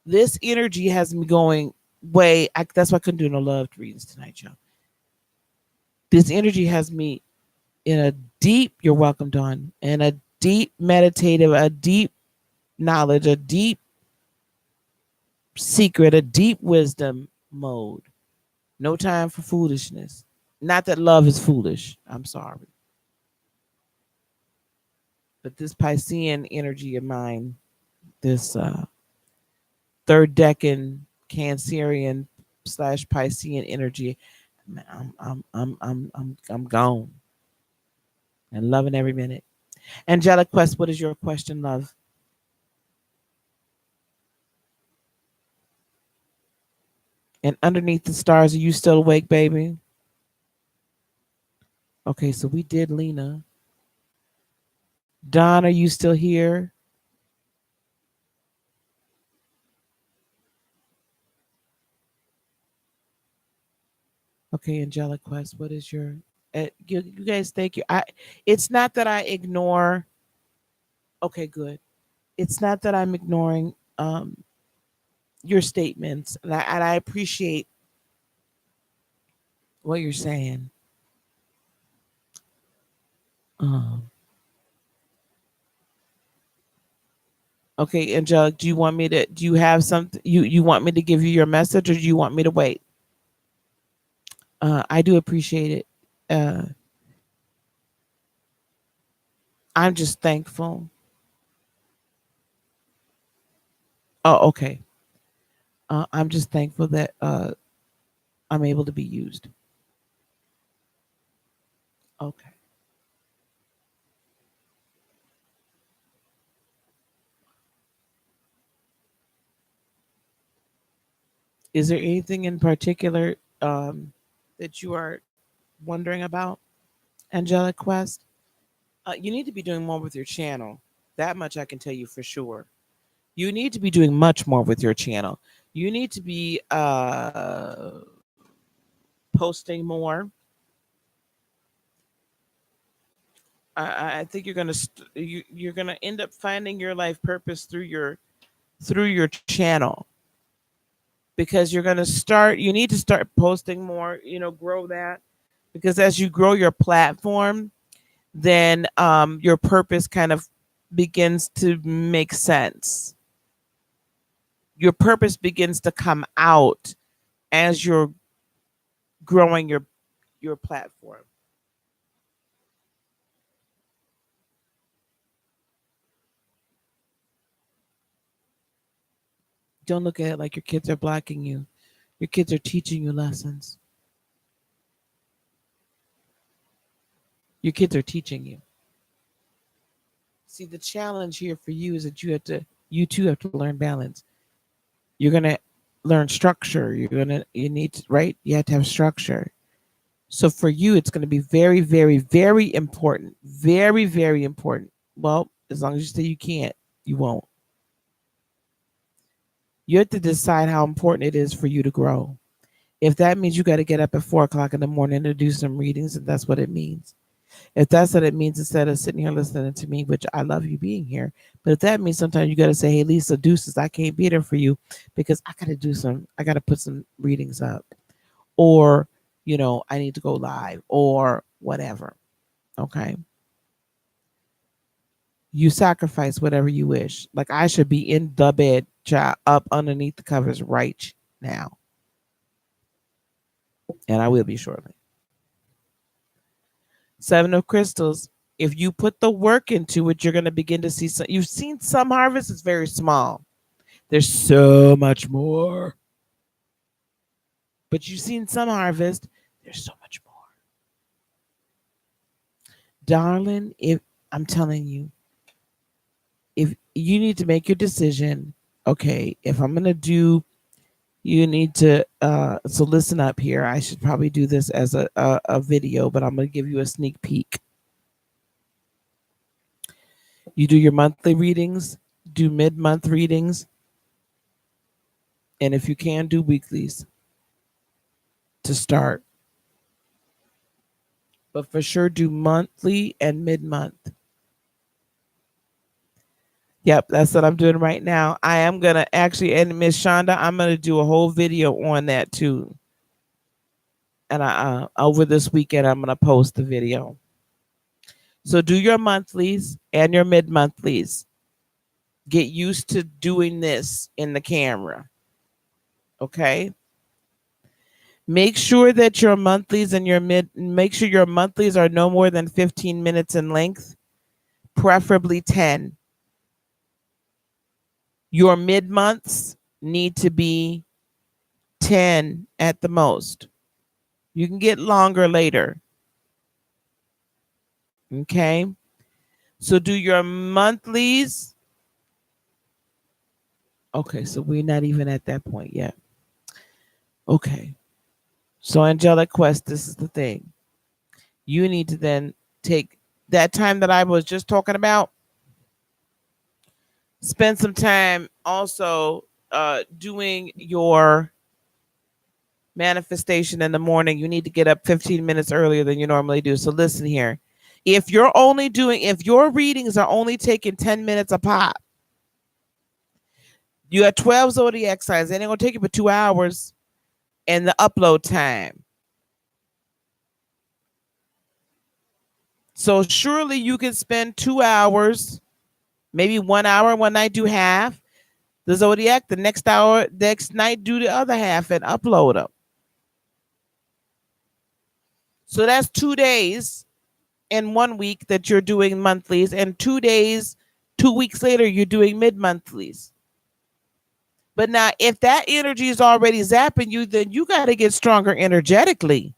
This energy has me going way. That's why I couldn't do no love readings tonight, y'all. This energy has me in a deep. You're welcome, Dawn. In a deep meditative, a deep knowledge, a deep secret, a deep wisdom mode. No time for foolishness. Not that love is foolish. I'm sorry. But this Piscean energy of mine, this third decan Cancerian slash Piscean energy, man, I'm gone and loving every minute. Angelic Quest, what is your question, love? And underneath the stars, are you still awake, baby? Okay, so we did Lena. Don, are you still here? Okay, Angelic Quest, what is your? You guys, thank you. It's not that I ignore. Okay, good. It's not that I'm ignoring your statements, and I appreciate what you're saying. Um, okay, Angelic, do you want me to? Do you have something? You want me to give you your message, or do you want me to wait? I do appreciate it. Uh, I'm just thankful. Oh, okay. I'm just thankful that I'm able to be used. Okay. Is there anything in particular that you are wondering about, Angelic Quest? You need to be doing more with your channel. That much I can tell you for sure. You need to be doing much more with your channel. You need to be posting more. I think you're gonna end up finding your life purpose through your channel, because you're gonna start. You need to start posting more. Grow that, because as you grow your platform, then your purpose kind of begins to make sense. Your purpose begins to come out as you're growing your platform. Don't look at it like your kids are blocking you. Your kids are teaching you lessons. Your kids are teaching you. See, the challenge here for you is that you too have to learn balance. You're gonna learn structure. You need to, right? You have to have structure. So for you, it's going to be very, very, very important. Very, very important. Well, as long as you say you can't, you won't. You have to decide how important it is for you to grow. If that means you got to get up at 4 o'clock in the morning to do some readings, and that's what it means. If that's what it means, instead of sitting here listening to me, which I love you being here, but if that means sometimes you got to say, "Hey, Lisa, deuces, I can't be there for you because I got to put some readings up, or I need to go live, or whatever." Okay, you sacrifice whatever you wish. Like, I should be in the bed, child, up underneath the covers right now, and I will be shortly. Seven of Crystals. If you put the work into it, you're going to begin to see some. You've seen some harvest; it's very small. There's so much more, but you've seen some harvest. There's so much more, darling. If I'm telling you, if you need to make your decision, okay. If I'm going to do, you need to so listen up here. I should probably do this as a video, but I'm going to give you a sneak peek. You do your monthly readings, do mid-month readings, and if you can, do weeklies. to start. But for sure, do monthly and mid-month. Yep, that's what I'm doing right now. I am gonna actually, and Miss Shonda, I'm gonna do a whole video on that too. And I over this weekend, I'm gonna post the video. So do your monthlies and your mid-monthlies. Get used to doing this in the camera. Okay. Make sure that your monthlies and make sure your monthlies are no more than 15 minutes in length, preferably 10. Your mid months need to be 10 at the most. You can get longer later. Okay. So do your monthlies. Okay. So we're not even at that point yet. Okay. So, Angelic Quest, this is the thing. You need to then take that time that I was just talking about, spend some time also doing your manifestation in the morning. You need to get up 15 minutes earlier than you normally do. So listen here. If your readings are only taking 10 minutes a pop, you got 12 zodiac signs. They ain't gonna take you for 2 hours and the upload time. So surely you can spend 2 hours, maybe 1 hour one night, do half the zodiac, the next night do the other half and upload them. So that's 2 days in 1 week that you're doing monthlies, and 2 days, 2 weeks later, you're doing mid-monthlies. But now, if that energy is already zapping you, then you got to get stronger energetically.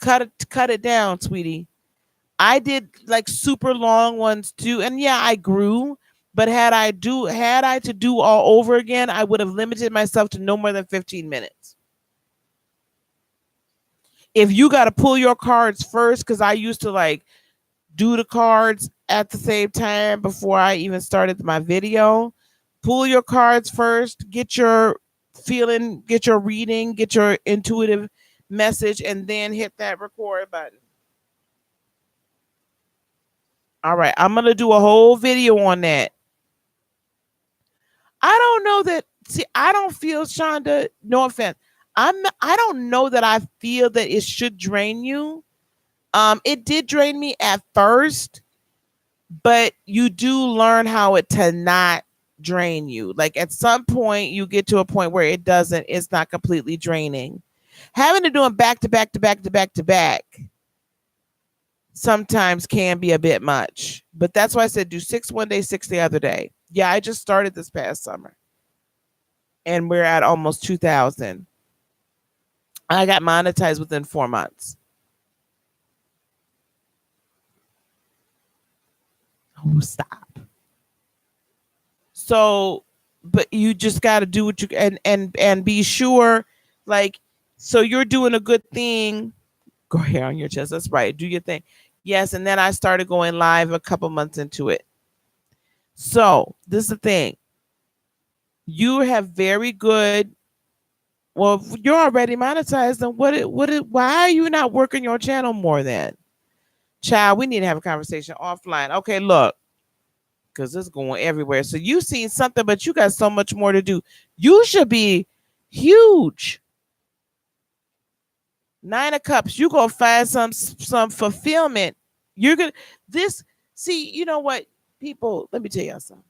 Cut it down, sweetie. I did like super long ones too, and yeah, I grew. But had I to do all over again, I would have limited myself to no more than 15 minutes. If you got to pull your cards first, because I used to like do the cards at the same time before I even started my video. Pull your cards first, get your feeling, get your reading, get your intuitive message, and then hit that record button. All right, I'm going to do a whole video on that. I don't know that, see, I don't feel, Shonda, no offense. I don't know that I feel that it should drain you. It did drain me at first, but you do learn how it to not drain you. Like at some point you get to a point where it's not completely draining. Having to do them back to back to back to back to back sometimes can be a bit much. But that's why I said do 6 one day, 6 the other day. Yeah, I just started this past summer. And we're at almost 2,000. I got monetized within 4 months. Oh, stop. So, but you just got to do what you and be sure, like, so you're doing a good thing. Go hair on your chest. That's right. Do your thing. Yes, and then I started going live a couple months into it. So this is the thing. You have very good. Well, you're already monetized. Then why are you not working your channel more then? Child, we need to have a conversation offline. Okay, look, because it's going everywhere. So you seen something, but you got so much more to do. You should be huge. 9 of Cups. You gonna find some fulfillment. You're gonna see. You know what, people? Let me tell y'all something.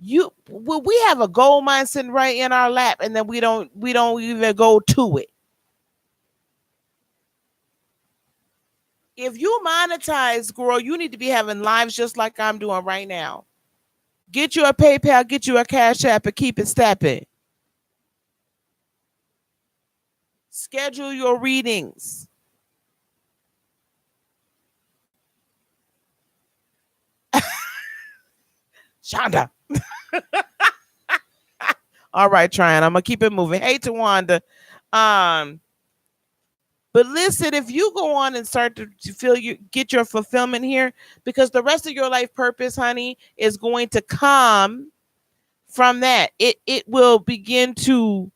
We have a gold mine sitting right in our lap, and then we don't even go to it. If you monetize, girl, you need to be having lives just like I'm doing right now. Get you a PayPal, get you a Cash App, and keep it stepping. Schedule your readings. Shonda. All right, trying. I'm gonna keep it moving. Hey, Tawanda. But listen, if you go on and start to get your fulfillment here, because the rest of your life purpose, honey, is going to come from that. It will begin to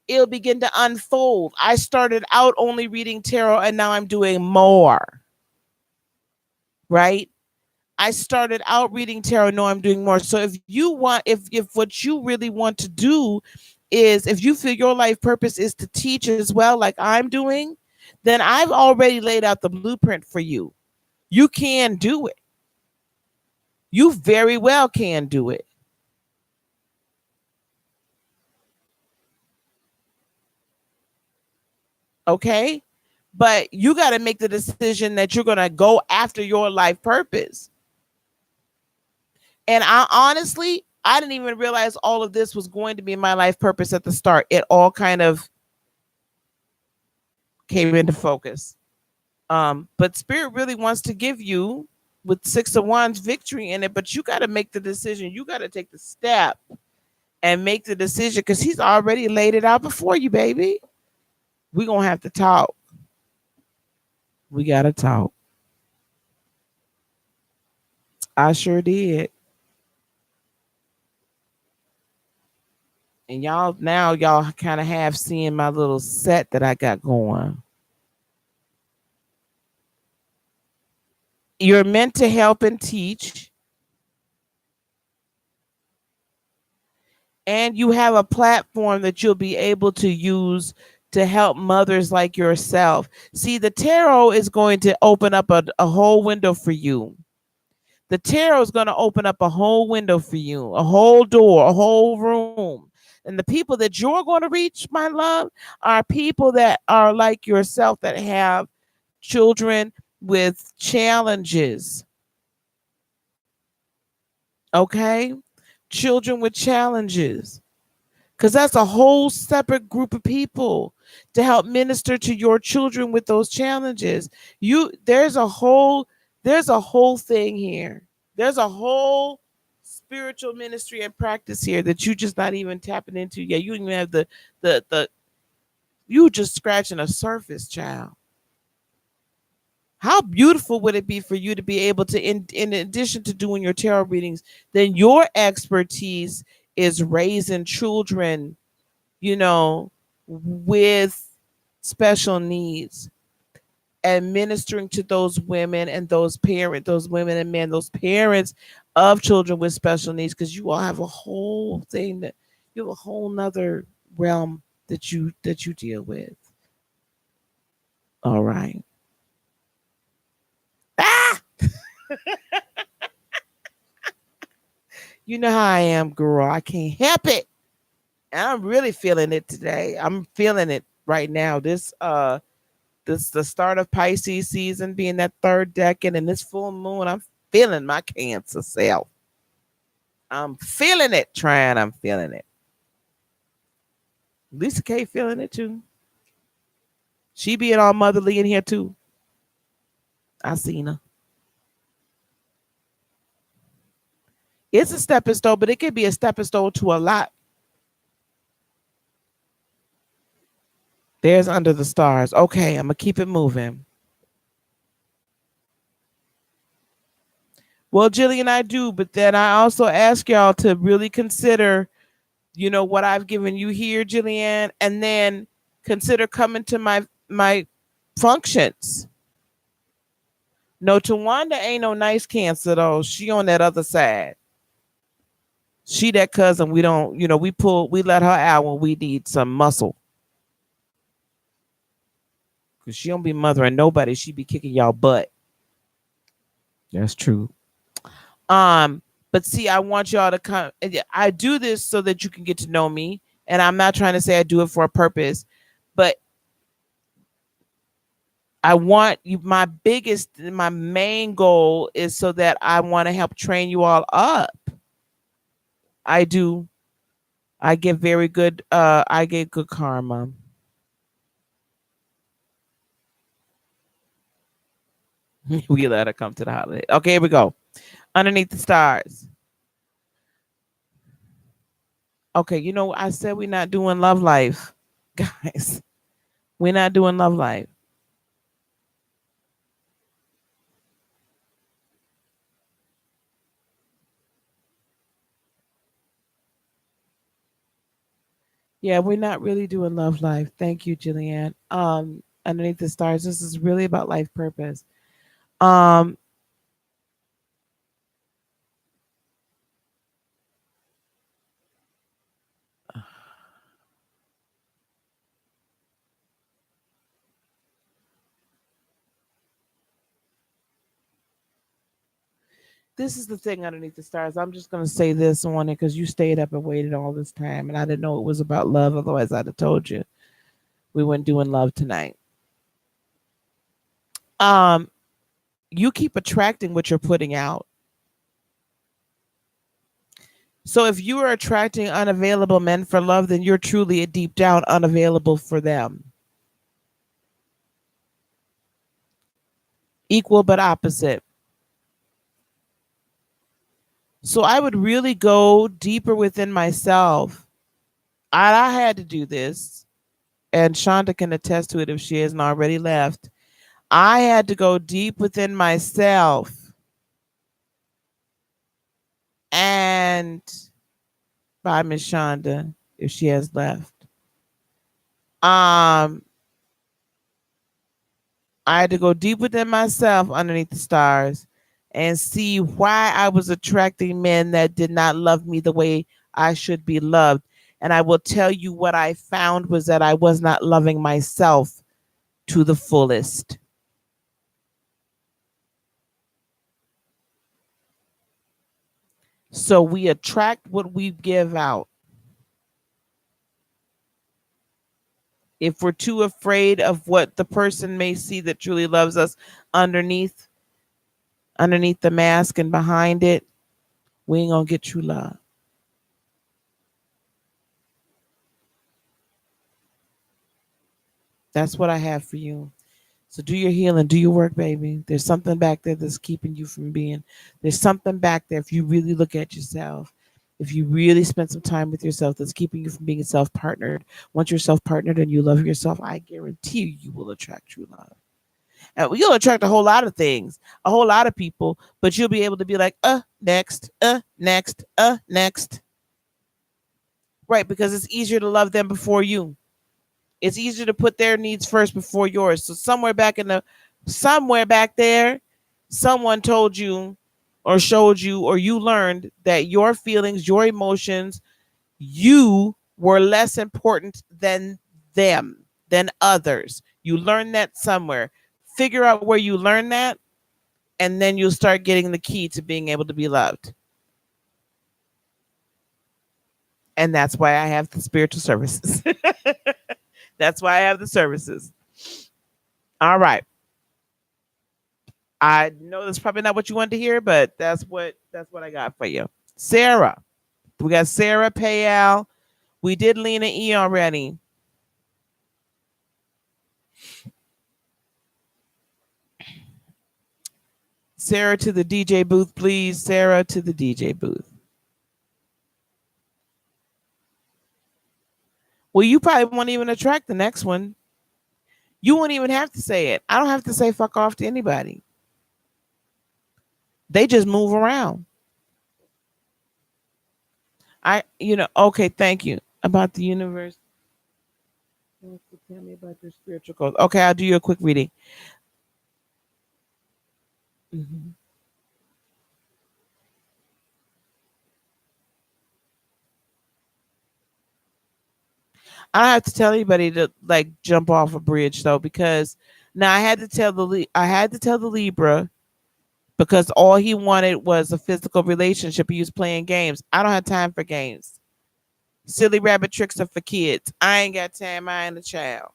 it'll begin to unfold. I started out only reading tarot and now I'm doing more, right? I started out reading tarot, now I'm doing more. So if you want, if what you really want to do is, if you feel your life purpose is to teach as well, like I'm doing, then I've already laid out the blueprint for you. You can do it. You very well can do it. Okay? But you got to make the decision that you're going to go after your life purpose. And I honestly, I didn't even realize all of this was going to be my life purpose at the start. It all kind of came into focus. But Spirit really wants to give you, with Six of Wands, victory in it, but you got to make the decision. You got to take the step and make the decision, because he's already laid it out before you, baby. We're going to have to talk. We got to talk. I sure did. And y'all, now y'all kind of have seen my little set that I got going. You're meant to help and teach, and you have a platform that you'll be able to use to help mothers like yourself. See, the tarot is going to open up a whole window for you. The tarot is going to open up a whole window for you, a whole door, a whole room. And the people that you're going to reach, my love, are people that are like yourself, that have children with challenges. Okay? Children with challenges. Because that's a whole separate group of people to help minister to your children with those challenges. There's a whole thing here. There's a whole spiritual ministry and practice here that you just not even tapping into yet. You don't even have the you just scratching a surface, child. How beautiful would it be for you to be able to, in addition to doing your tarot readings, then your expertise is raising children, with special needs, and ministering to those women and those women and men, those parents of children with special needs, because you all have a whole thing, that you have a whole nother realm that you deal with. All right. Ah! You know how I am, girl. I can't help it. And I'm really feeling it today. I'm feeling it right now. This the start of Pisces season, being that third decade, and this full moon, I'm feeling my Cancer self. I'm feeling it, trying. I'm feeling it. Lisa K feeling it too. She being all motherly in here too. I seen her. It's a stepping stone, but it could be a stepping stone to a lot. There's Under the Stars. Okay, I'm gonna keep it moving. Well, Jillian, I do, but then I also ask y'all to really consider, what I've given you here, Jillian, and then consider coming to my functions. No, Tawanda ain't no nice Cancer though. She on that other side. She that cousin. We don't, we let her out when we need some muscle. Cause she don't be mothering nobody. She be kicking y'all butt. That's true. Um, but see, I want y'all to come. I do this so that you can get to know me, and I'm not trying to say I do it for a purpose, but I want you. My main goal is so that I want to help train you all up. I do. I get very good. I get good karma. We let her come to the holiday. Okay, here we go. Underneath the Stars. Okay, I said we're not doing love life, guys. We're not doing love life. Yeah, we're not really doing love life. Thank you, Jillian. Underneath the stars, this is really about life purpose. Um, this is the thing underneath the stars. I'm just gonna say this on it because you stayed up and waited all this time, and I didn't know it was about love. Otherwise, I'd have told you we weren't doing love tonight. Um, you keep attracting what you're putting out. So if you are attracting unavailable men for love, then you're truly deep down unavailable for them. Equal but opposite. So I would really go deeper within myself. I had to do this, and Shonda can attest to it if she hasn't already left. I had to go deep within myself and by Miss Shonda if she has left. Um, I had to go deep within myself underneath the stars and see why I was attracting men that did not love me the way I should be loved. And I will tell you what I found was that I was not loving myself to the fullest. So we attract what we give out. If we're too afraid of what the person may see that truly loves us underneath underneath the mask and behind it, we ain't gonna get true love. That's what I have for you. So do your healing, do your work, baby. There's something back there that's keeping you from being. There's something back there if you really look at yourself. If you really spend some time with yourself, that's keeping you from being self partnered. Once you're self partnered and you love yourself, I guarantee you will attract true love. And you'll attract a whole lot of things, a whole lot of people, but you'll be able to be like, next, next, next. Right, because it's easier to love them before you. It's easier to put their needs first before yours. So somewhere back there, someone told you or showed you or you learned that your feelings, your emotions, you were less important than them, than others. You learned that somewhere. Figure out where you learned that, and then you'll start getting the key to being able to be loved. And that's why I have the spiritual services. That's why I have the services. All right. I know that's probably not what you wanted to hear, but that's what I got for you. Sarah. We got Sarah Payal. We did Lena E already. Sarah to the DJ booth, please. Sarah to the DJ booth. Well, you probably won't even attract the next one. You won't even have to say it. I don't have to say fuck off to anybody. They just move around. Okay, thank you. About the universe. Tell me about your spiritual goals. Okay, I'll do you a quick reading. Mhm. I don't have to tell anybody to like jump off a bridge though, because now I had to tell the Libra because all he wanted was a physical relationship. He was playing games. I don't have time for games. Silly rabbit tricks are for kids. I ain't got time. I ain't a child.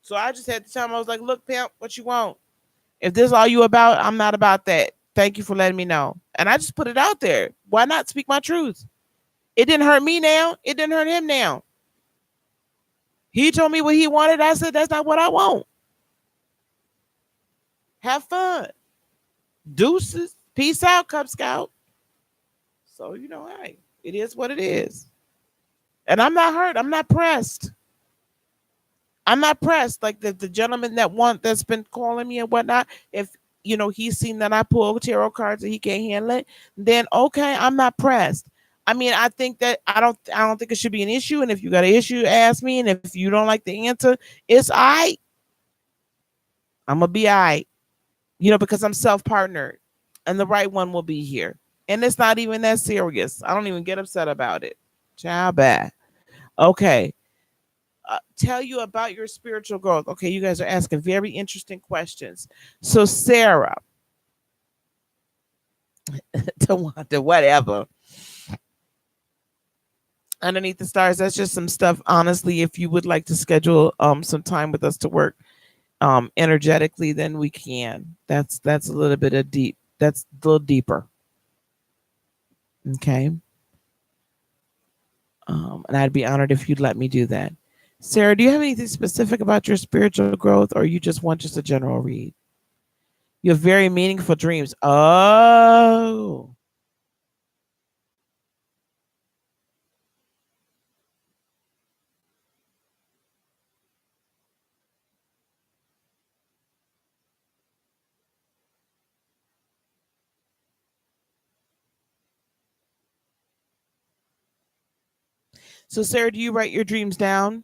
So I just had to tell him, I was like, look, pimp, what you want? If this is all you about, I'm not about that. Thank you for letting me know. And I just put it out there. Why not speak my truth? It didn't hurt me now. It didn't hurt him now. He told me what he wanted. I said, that's not what I want. Have fun. Deuces. Peace out, Cub Scout. So, hey, it is what it is. And I'm not hurt. I'm not pressed. I'm not pressed. Like the gentleman that's been calling me and whatnot. If he's seen that I pull tarot cards and he can't handle it, then okay, I'm not pressed. I mean, I don't think it should be an issue. And if you got an issue, ask me. And if you don't like the answer, it's I. I'm gonna be I. Because I'm self partnered, and the right one will be here. And it's not even that serious. I don't even get upset about it. Ciao, bad. Okay. Tell you about your spiritual growth. Okay, you guys are asking very interesting questions. So, Sarah, to whatever, underneath the stars, that's just some stuff. Honestly, if you would like to schedule some time with us to work energetically, then we can. That's a little bit of deep. That's a little deeper. Okay. And I'd be honored if you'd let me do that. Sarah, do you have anything specific about your spiritual growth, or you just want just a general read? You have very meaningful dreams. Oh. So, Sarah, do you write your dreams down?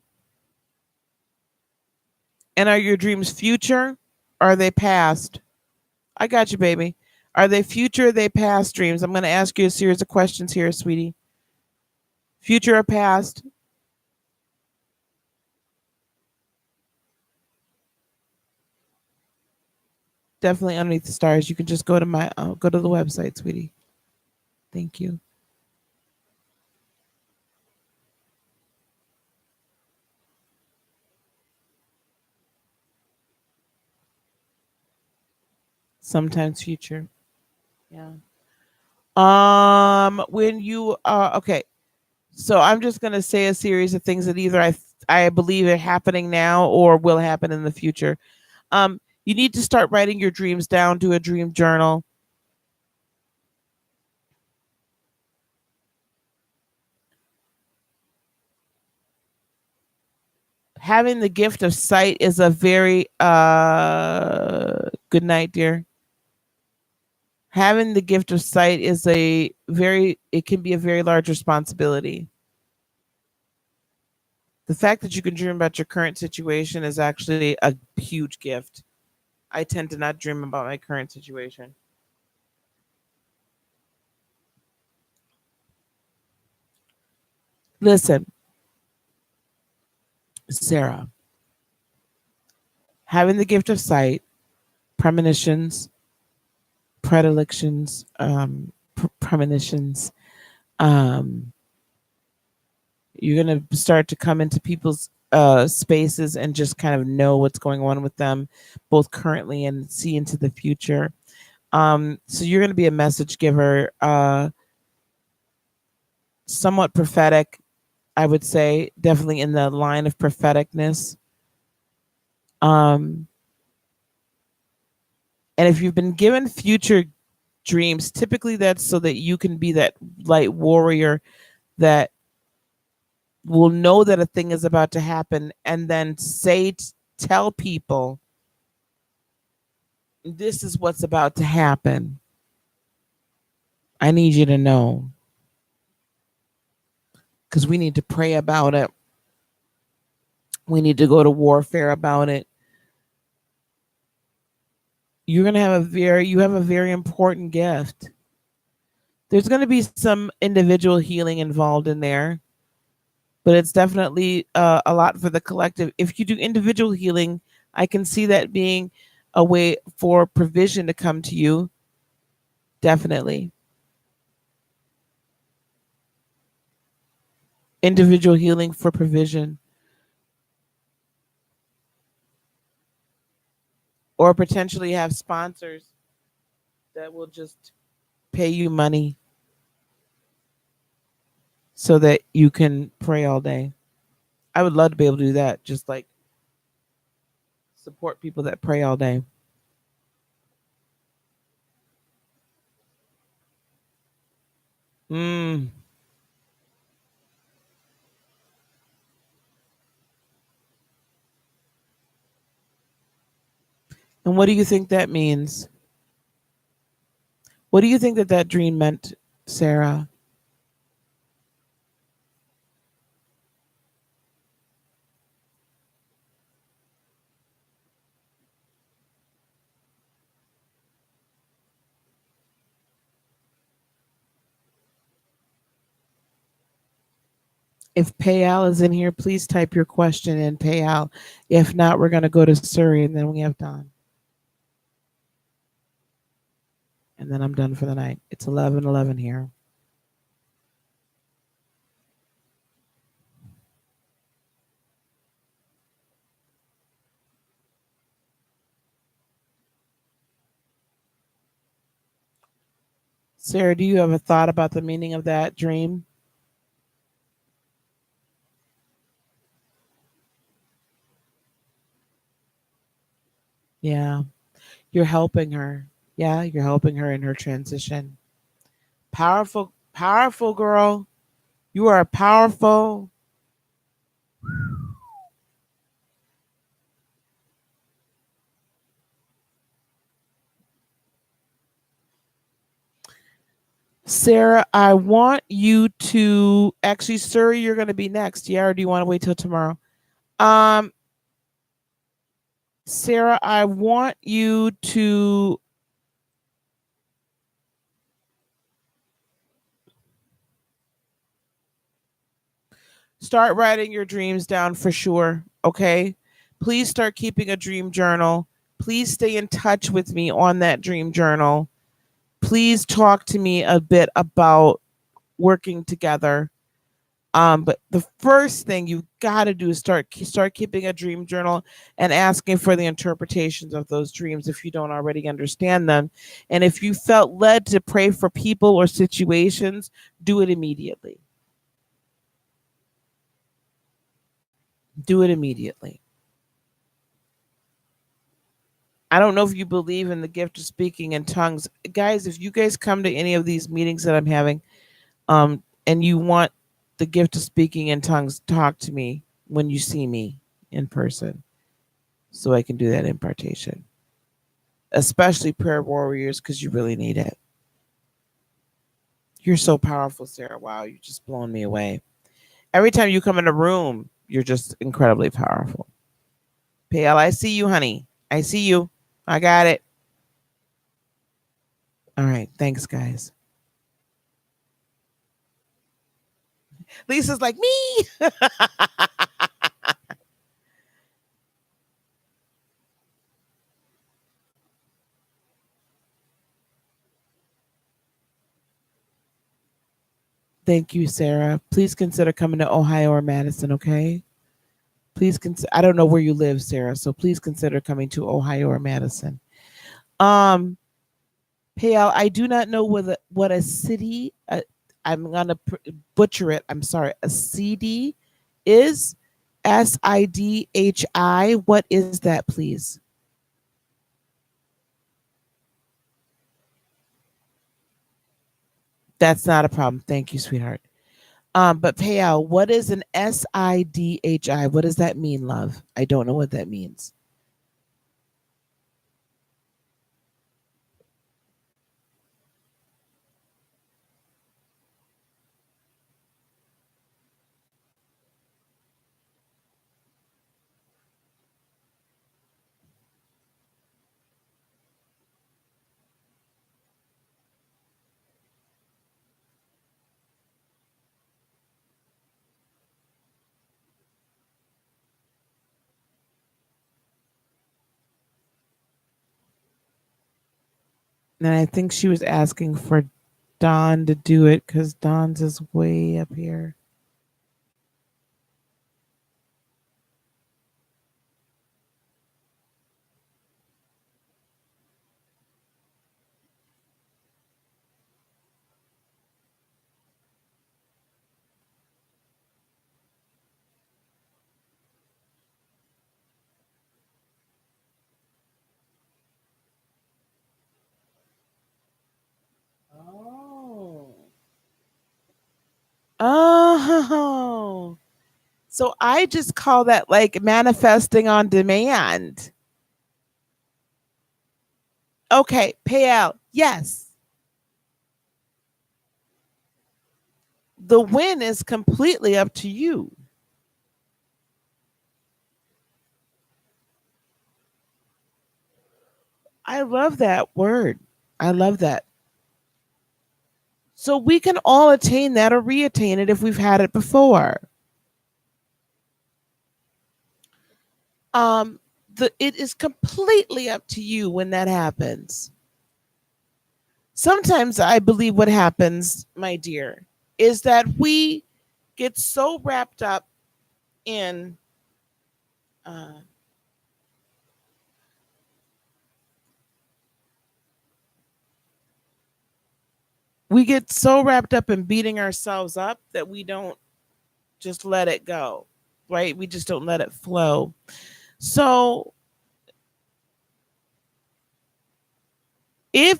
And are your dreams future? Or are they past? I got you, baby. Are they future? Or are they past dreams? I'm going to ask you a series of questions here, sweetie. Future or past? Definitely underneath the stars. You can just go to the website, sweetie. Thank you. Sometimes future. Yeah. When you okay, so I'm just gonna say a series of things that either I believe are happening now or will happen in the future. You need to start writing your dreams down. Do a dream journal. Having the gift of sight is a very good night, dear. Having the gift of sight is it can be a very large responsibility. The fact that you can dream about your current situation is actually a huge gift. I tend to not dream about my current situation. Listen, Sarah, having the gift of sight, premonitions, predilections, premonitions, um, you're going to start to come into people's spaces and just kind of know what's going on with them, both currently and see into the future. So you're going to be a message giver, somewhat prophetic, I would say, definitely in the line of propheticness. Um, and if you've been given future dreams, typically that's so that you can be that light warrior that will know that a thing is about to happen and then tell people this is what's about to happen. I need you to know because we need to pray about it. We need to go to warfare about it. You're going to have you have a very important gift. There's going to be some individual healing involved in there, but it's definitely a lot for the collective. If you do individual healing, I can see that being a way for provision to come to you. Definitely. Individual healing for provision, or potentially have sponsors that will just pay you money so that you can pray all day. I would love to be able to do that, just like support people that pray all day. Mm. And what do you think that means? What do you think that dream meant, Sarah? If Payal is in here, please type your question in, Payal. If not, we're going to go to Surrey and then we have Don. And then I'm done for the night. It's 11:11 here. Sarah, do you have a thought about the meaning of that dream? Yeah, you're helping her. Yeah, you're helping her in her transition. Powerful, powerful girl. You are powerful. Sarah, I want you to actually, Surrey, you're going to be next. Yeah, or do you want to wait till tomorrow? Um, Sarah, I want you to start writing your dreams down for sure. Okay. Please start keeping a dream journal. Please stay in touch with me on that dream journal. Please talk to me a bit about working together. But the first thing you've got to do is start keeping a dream journal and asking for the interpretations of those dreams if you don't already understand them. And if you felt led to pray for people or situations, do it immediately. Do it immediately. I don't know if you believe in the gift of speaking in tongues. Guys, if you guys come to any of these meetings that I'm having, and you want the gift of speaking in tongues, talk to me when you see me in person so I can do that impartation. Especially prayer warriors, because you really need it. You're so powerful, Sarah. Wow, you're just blowing me away. Every time you come in a room, you're just incredibly powerful. PL, I see you, honey. I see you. I got it. All right. Thanks, guys. Lisa's like, me. Thank you, Sarah. Please consider coming to Ohio or Madison, okay? Please consider. I don't know where you live, Sarah, so please consider coming to Ohio or Madison. Um, Payal, I do not know what a city. I'm gonna butcher it. I'm sorry. A CD is SIDHI. What is that, please? That's not a problem. Thank you, sweetheart. But Payal, what is an SIDHI? What does that mean, love? I don't know what that means. And I think she was asking for Don to do it because Don's is way up here. Oh. Oh. So I just call that like manifesting on demand. Okay, pay out. Yes. The win is completely up to you. I love that word. I love that. So we can all attain that or reattain it if we've had it before. Um, it is completely up to you when that happens. Sometimes I believe what happens, my dear, is that we get so wrapped up in uh, we get so wrapped up in beating ourselves up that we don't just let it go, right? We just don't let it flow. So if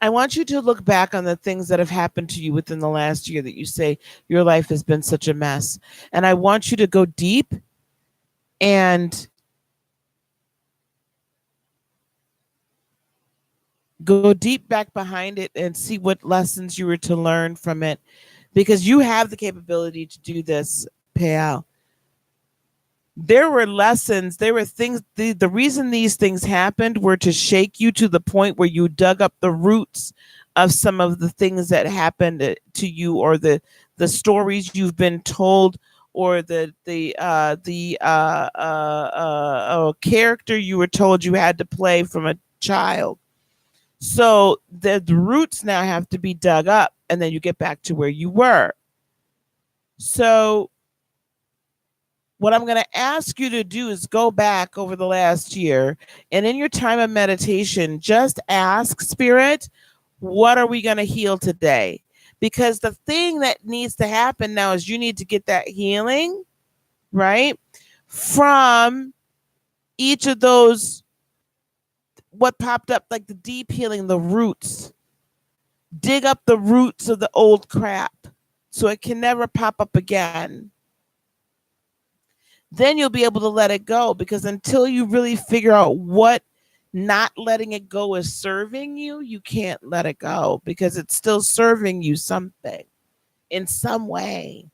I want you to look back on the things that have happened to you within the last year that you say your life has been such a mess. And I want you to go deep and go deep back behind it and see what lessons you were to learn from it, because you have the capability to do this, Payal. There were lessons, there were things, the reason these things happened were to shake you to the point where you dug up the roots of some of the things that happened to you, or the stories you've been told, or the character you were told you had to play from a child. So the roots now have to be dug up, and then you get back to where you were. So what I'm going to ask you to do is go back over the last year, and in your time of meditation, just ask Spirit, what are we going to heal today? Because the thing that needs to happen now is you need to get that healing, right? From each of those, what popped up, like the deep healing, the roots. Dig up the roots of the old crap so it can never pop up again. Then you'll be able to let it go, because until you really figure out what not letting it go is serving you, you can't let it go because it's still serving you something in some way.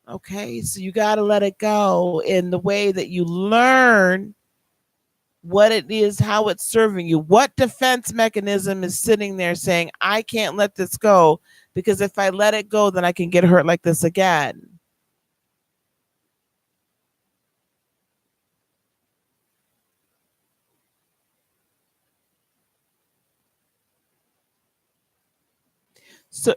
Okay, so you got to let it go in the way that you learn what it is, how it's serving you. What defense mechanism is sitting there saying, I can't let this go because if I let it go, then I can get hurt like this again. So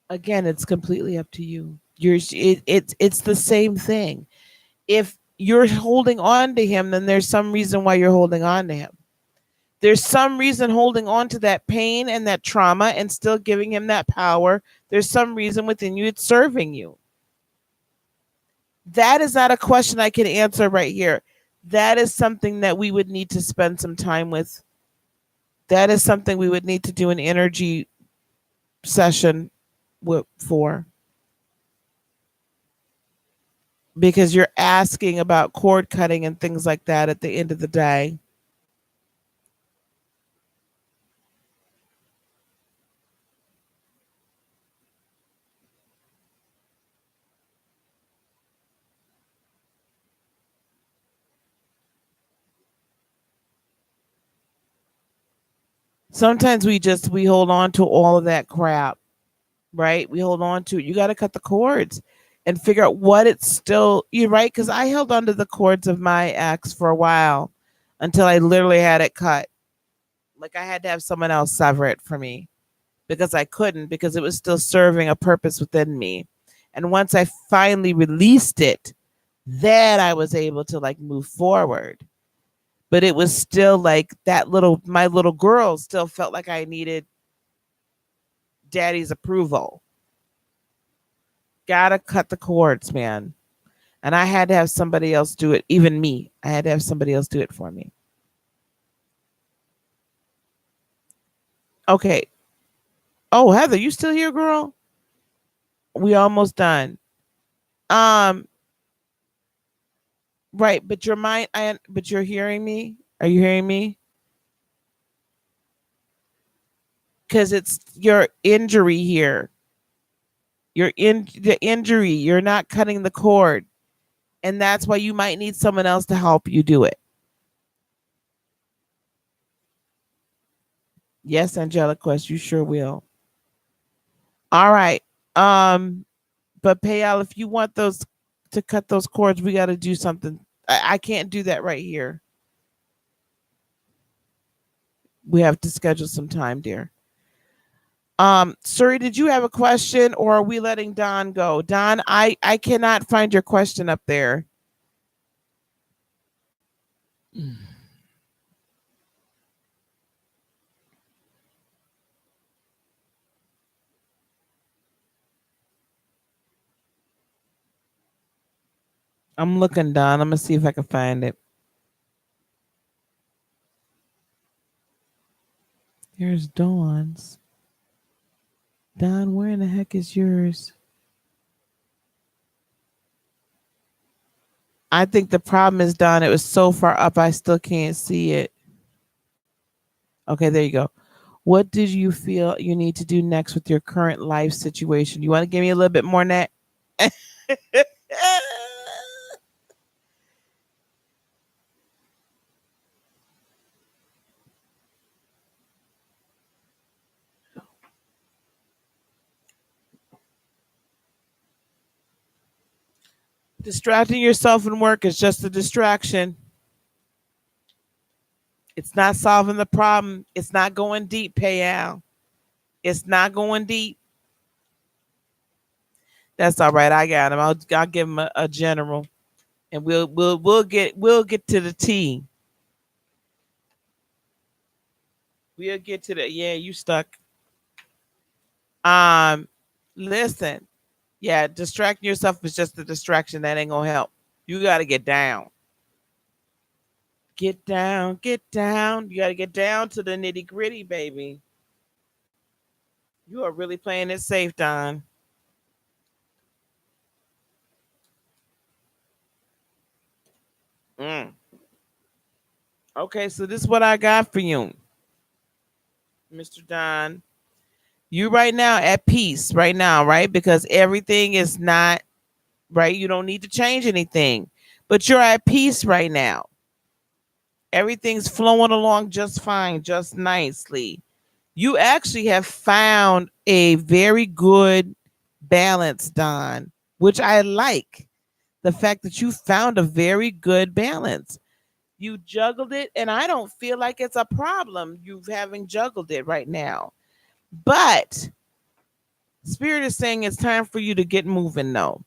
again, it's completely up to you. It's the same thing. If you're holding on to him, then there's some reason why you're holding on to him. There's some reason holding on to that pain and that trauma and still giving him that power. There's some reason within you it's serving you. That is not a question I can answer right here. That is something that we would need to spend some time with. That is something we would need to do an energy session for, because you're asking about cord cutting and things like that at the end of the day. Sometimes we hold on to all of that crap, right? We hold on to it. You got to cut the cords and figure out what it's still, you're right, because I held onto the cords of my ex for a while until I literally had it cut. Like I had to have someone else sever it for me because I couldn't, because it was still serving a purpose within me. And once I finally released it, then I was able to like move forward. But it was still like that little, my little girl still felt like I needed daddy's approval. Gotta cut the cords, man. And I had to have somebody else do it, even me. I had to have somebody else do it for me. Okay. Oh, Heather, you still here, girl? We almost done. Um, right, but your mind, but you're hearing me? Are you hearing me? Because it's your injury here. You're in the injury. You're not cutting the cord. And that's why you might need someone else to help you do it. Yes, Angelic Quest, you sure will. All right. But Payal, if you want those to cut those cords, we got to do something. I can't do that right here. We have to schedule some time, dear. Suri, did you have a question, or are we letting Don go? Don, I cannot find your question up there. I'm looking, Don. I'm gonna see if I can find it. Here's Dawn's. Don, where in the heck is yours? I think the problem is, Don, it was so far up I still can't see it. Okay, there you go. What did you feel you need to do next with your current life situation? You want to give me a little bit more on that? Distracting yourself in work is just a distraction. It's not solving the problem. It's not going deep, Payal. It's not going deep. That's all right. I got him. I'll give him a general, and we'll get to the T. We'll get to the yeah. You stuck. Um, listen. Yeah, distracting yourself is just a distraction. That ain't gonna help. You got to get down. Get down. Get down. You got to get down to the nitty gritty, baby. You are really playing it safe, Don. Mm. Okay, so this is what I got for you, Mr. Don. You right now at peace right now, right? Because everything is not right. You don't need to change anything, but you're at peace right now. Everything's flowing along just fine, just nicely. You actually have found a very good balance, Don, which I like. The fact that you found a very good balance. You juggled it, and I don't feel like it's a problem you having juggled it right now. But Spirit is saying it's time for you to get moving, though,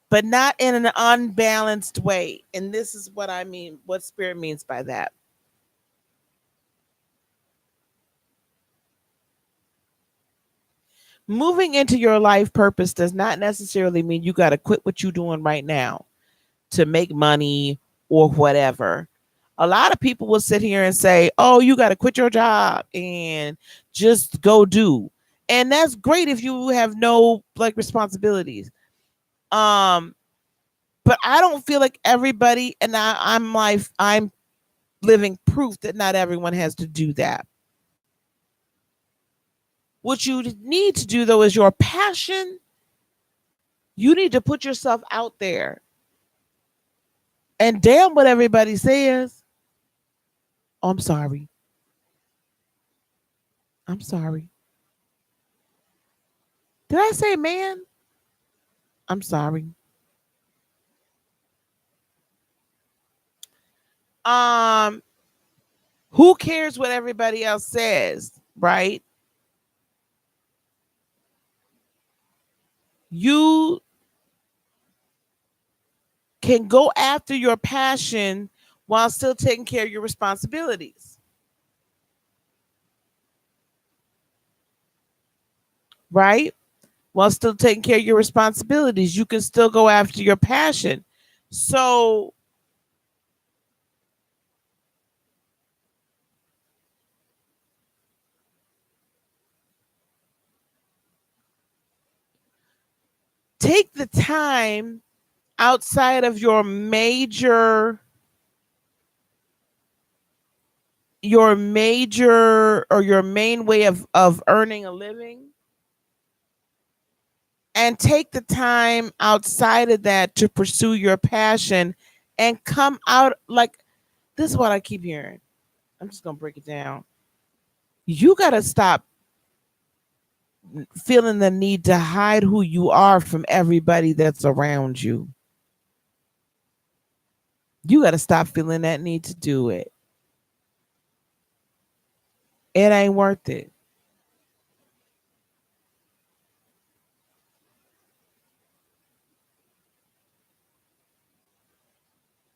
but not in an unbalanced way. And this is what I mean, what Spirit means by that. Moving into your life purpose does not necessarily mean you got to quit what you're doing right now to make money or whatever. A lot of people will sit here and say, "Oh, you got to quit your job and just go do." And that's great if you have no like responsibilities. Um, but I don't feel like everybody, and I'm living proof that not everyone has to do that. What you need to do though is your passion. You need to put yourself out there, and damn what everybody says. Oh, I'm sorry. I'm sorry. Did I say man? I'm sorry. Um, who cares what everybody else says, right? You can go after your passion while still taking care of your responsibilities, right? While still taking care of your responsibilities, you can still go after your passion. So take the time outside of your major or your main way of earning a living and take the time outside of that to pursue your passion and come out like this is what I keep hearing. I'm just going to break it down. You got to stop feeling the need to hide who you are from everybody that's around you. You got to stop feeling that need to do it. It ain't worth it.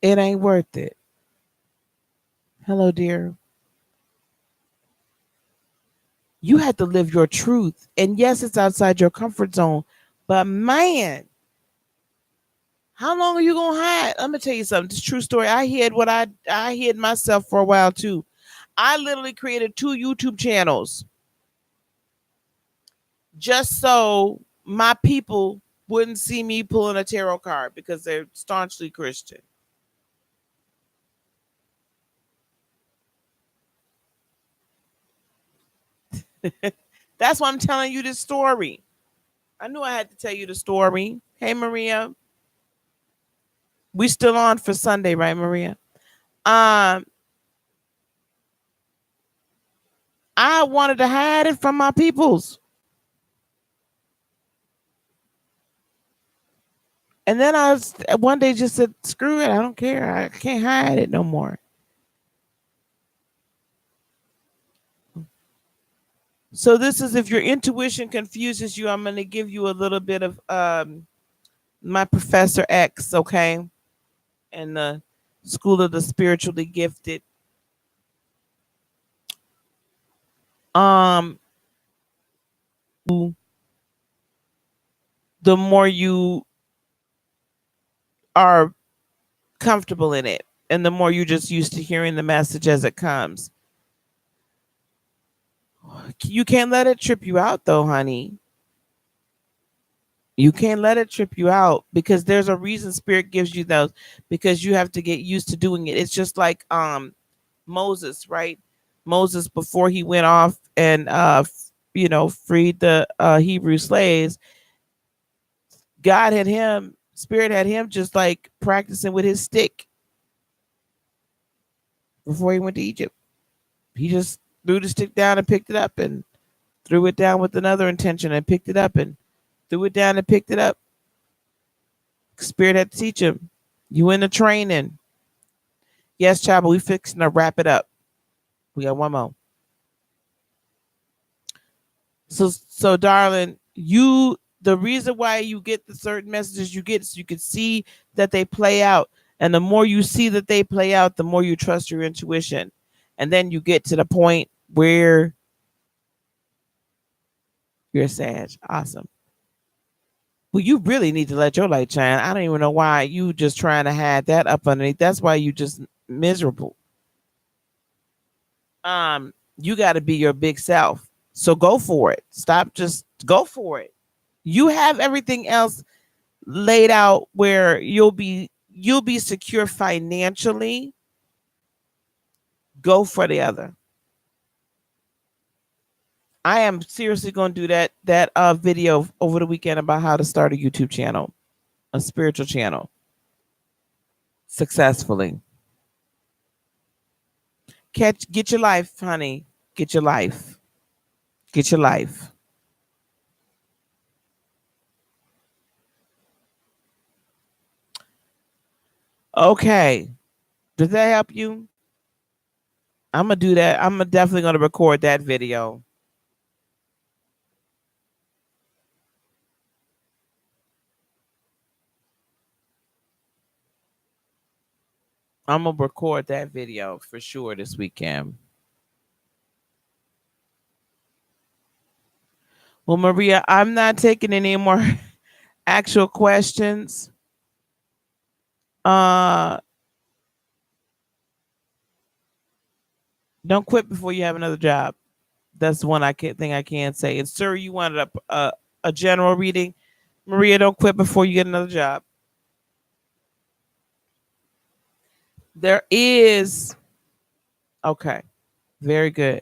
It ain't worth it. Hello, dear. You have to live your truth. And yes, it's outside your comfort zone. But man, how long are you gonna hide? I'm gonna tell you something. It's a true story. I hid myself for a while too. I literally created 2 YouTube channels just so my people wouldn't see me pulling a tarot card because they're staunchly Christian. That's why I'm telling you this story. I knew I had to tell you the story. Hey Maria, we still on for Sunday, right, Maria? Um, I wanted to hide it from my peoples. And then I was one day just said, screw it, I don't care. I can't hide it no more. So this is if your intuition confuses you, I'm gonna give you a little bit of my Professor X, okay? And the School of the Spiritually Gifted. Um the more you are comfortable in it and the more you're just used to hearing the message as it comes. You can't let it trip you out though, honey. You can't let it trip you out because there's a reason spirit gives you those because you have to get used to doing it. It's just like Moses, right? Moses before he went off and freed the Hebrew slaves, God had him, spirit had him just like practicing with his stick before he went to Egypt. He just threw the stick down and picked it up and threw it down with another intention and picked it up and threw it down and picked it up. Spirit had to teach him. You in the training. Yes, child, but we fixing to wrap it up. We got one more. So darling, the reason why you get the certain messages you get is you can see that they play out. And the more you see that they play out, the more you trust your intuition. And then you get to the point where you're sad. Awesome. Well, you really need to let your light shine. I don't even know why you just trying to hide that up underneath. That's why you just miserable. You got to be your big self. So go for it. Stop, just go for it. You have everything else laid out where you'll be secure financially. Go for the other. I am seriously going to do that video over the weekend about how to start a YouTube channel, a spiritual channel successfully. Get your life, honey. Get your life. Get your life. Okay. Does that help you? I'm gonna do that. I'm definitely gonna record that video. I'm gonna record that video for sure this weekend. Well, Maria, I'm not taking any more actual questions. Uh, don't quit before you have another job. That's one I can say. And sir, you wanted a general reading. Maria, don't quit before you get another job. There is okay, very good.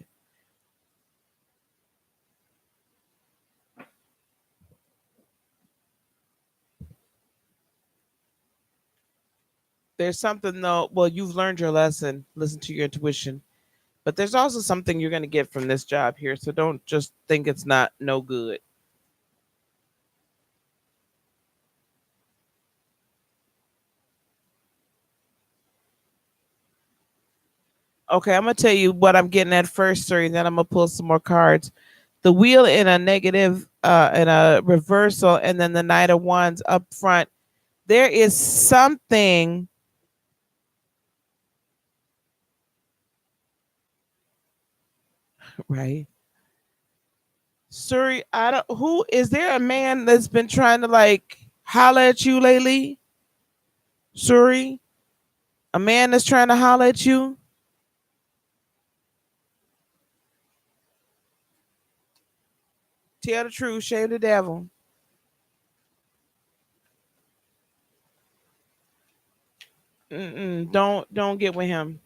There's something though. Well, you've learned your lesson. Listen to your intuition. But there's also something you're going to get from this job here. So don't just think it's not no good. Okay, I'm going to tell you what I'm getting at first, sir, and then I'm going to pull some more cards. The wheel in a negative, in a reversal, and then the Knight of Wands up front. There is something, right? Suri, I don't. Who is there? A man that's been trying to like holler at you lately, Suri? A man that's trying to holler at you. Tell the truth, shame the devil. Don't get with him.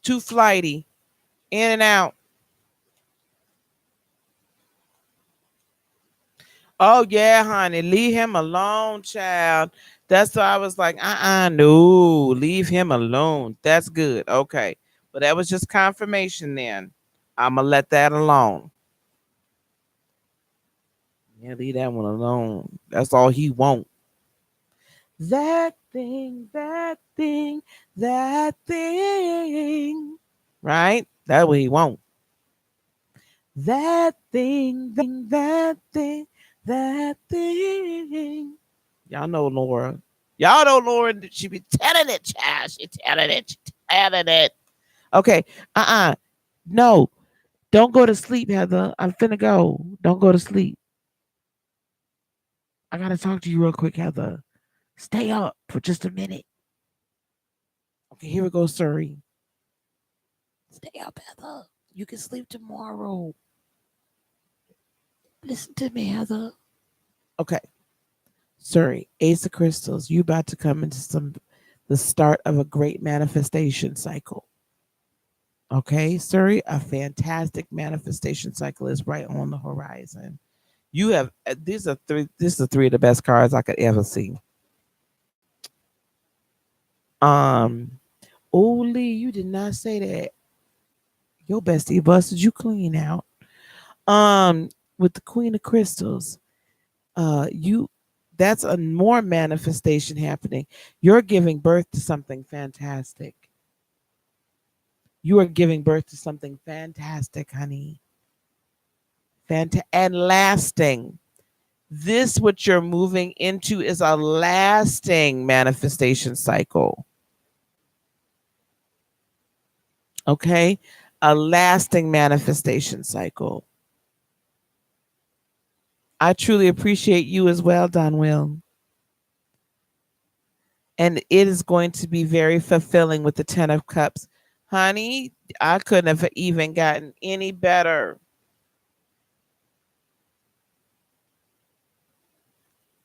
Too flighty, in and out. Oh yeah, honey, leave him alone, child. That's why I was like, no, leave him alone. That's good. Okay, but that was just confirmation. Then I'ma let that alone. Yeah, leave that one alone. That's all he want. That thing, that thing, that thing. Right? That's what he want. That thing, that thing. Y'all know Laura. Y'all know Laura. She be telling it, child. She telling it. She telling it. Okay. No. Don't go to sleep, Heather. I'm finna go. Don't go to sleep. I gotta talk to you real quick, Heather. Stay up for just a minute. Okay, here we go, Surrey. Stay up, Heather. You can sleep tomorrow. Listen to me, Heather. Okay. Surrey, Ace of Crystals, you about to come into the start of a great manifestation cycle. Okay, Surrey, a fantastic manifestation cycle is right on the horizon. You have these are three. This is three of the best cards I could ever see. Um, oh Lee, you did not say that. Your bestie busted you clean out. Um, with the Queen of Crystals, you that's a more manifestation happening. You're giving birth to something fantastic. You are giving birth to something fantastic, honey. And lasting. This, what you're moving into, is a lasting manifestation cycle. Okay? A lasting manifestation cycle. I truly appreciate you as well, Don Will. And it is going to be very fulfilling with the 10 of Cups. Honey, I couldn't have even gotten any better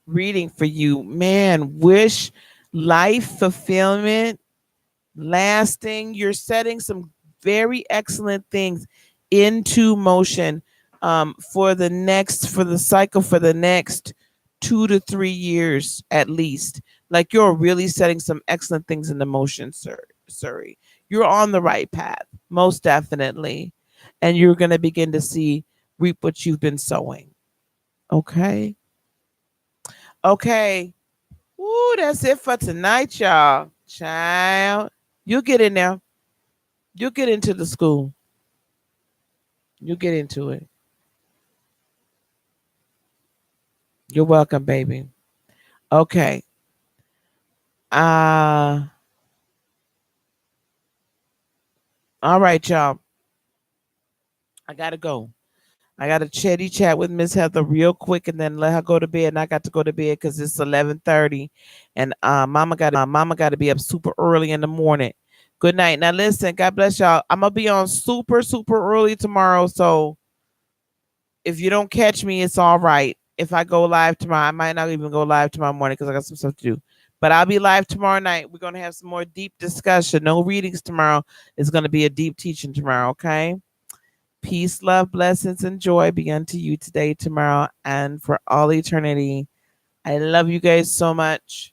reading for you. Man, wish, life fulfillment, lasting. You're setting some very excellent things into motion for the cycle for the next 2 to 3 years at least. Like you're really setting some excellent things into motion, sir. Sorry. You're on the right path, most definitely. And you're going to begin to see reap what you've been sowing. Okay. Okay. Ooh, that's it for tonight, y'all. Child. You'll get in there. You'll get into the school. You'll get into it. You're welcome, baby. Okay. Uh all right, y'all. I gotta go. I got to chatty chat with Miss Heather real quick and then let her go to bed. And I got to go to bed because it's 11:30, and Mama got to be up super early in the morning. Good night. Now listen, God bless y'all. I'm gonna be on super early tomorrow, so if you don't catch me, it's all right. If I go live tomorrow, I might not even go live tomorrow morning because I got some stuff to do. But I'll be live tomorrow night. We're gonna have some more deep discussion. No readings tomorrow. It's gonna be a deep teaching tomorrow. Okay. Peace, love, blessings, and joy be unto you today, tomorrow, and for all eternity. I love you guys so much.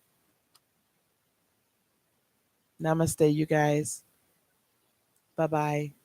Namaste, you guys. Bye bye.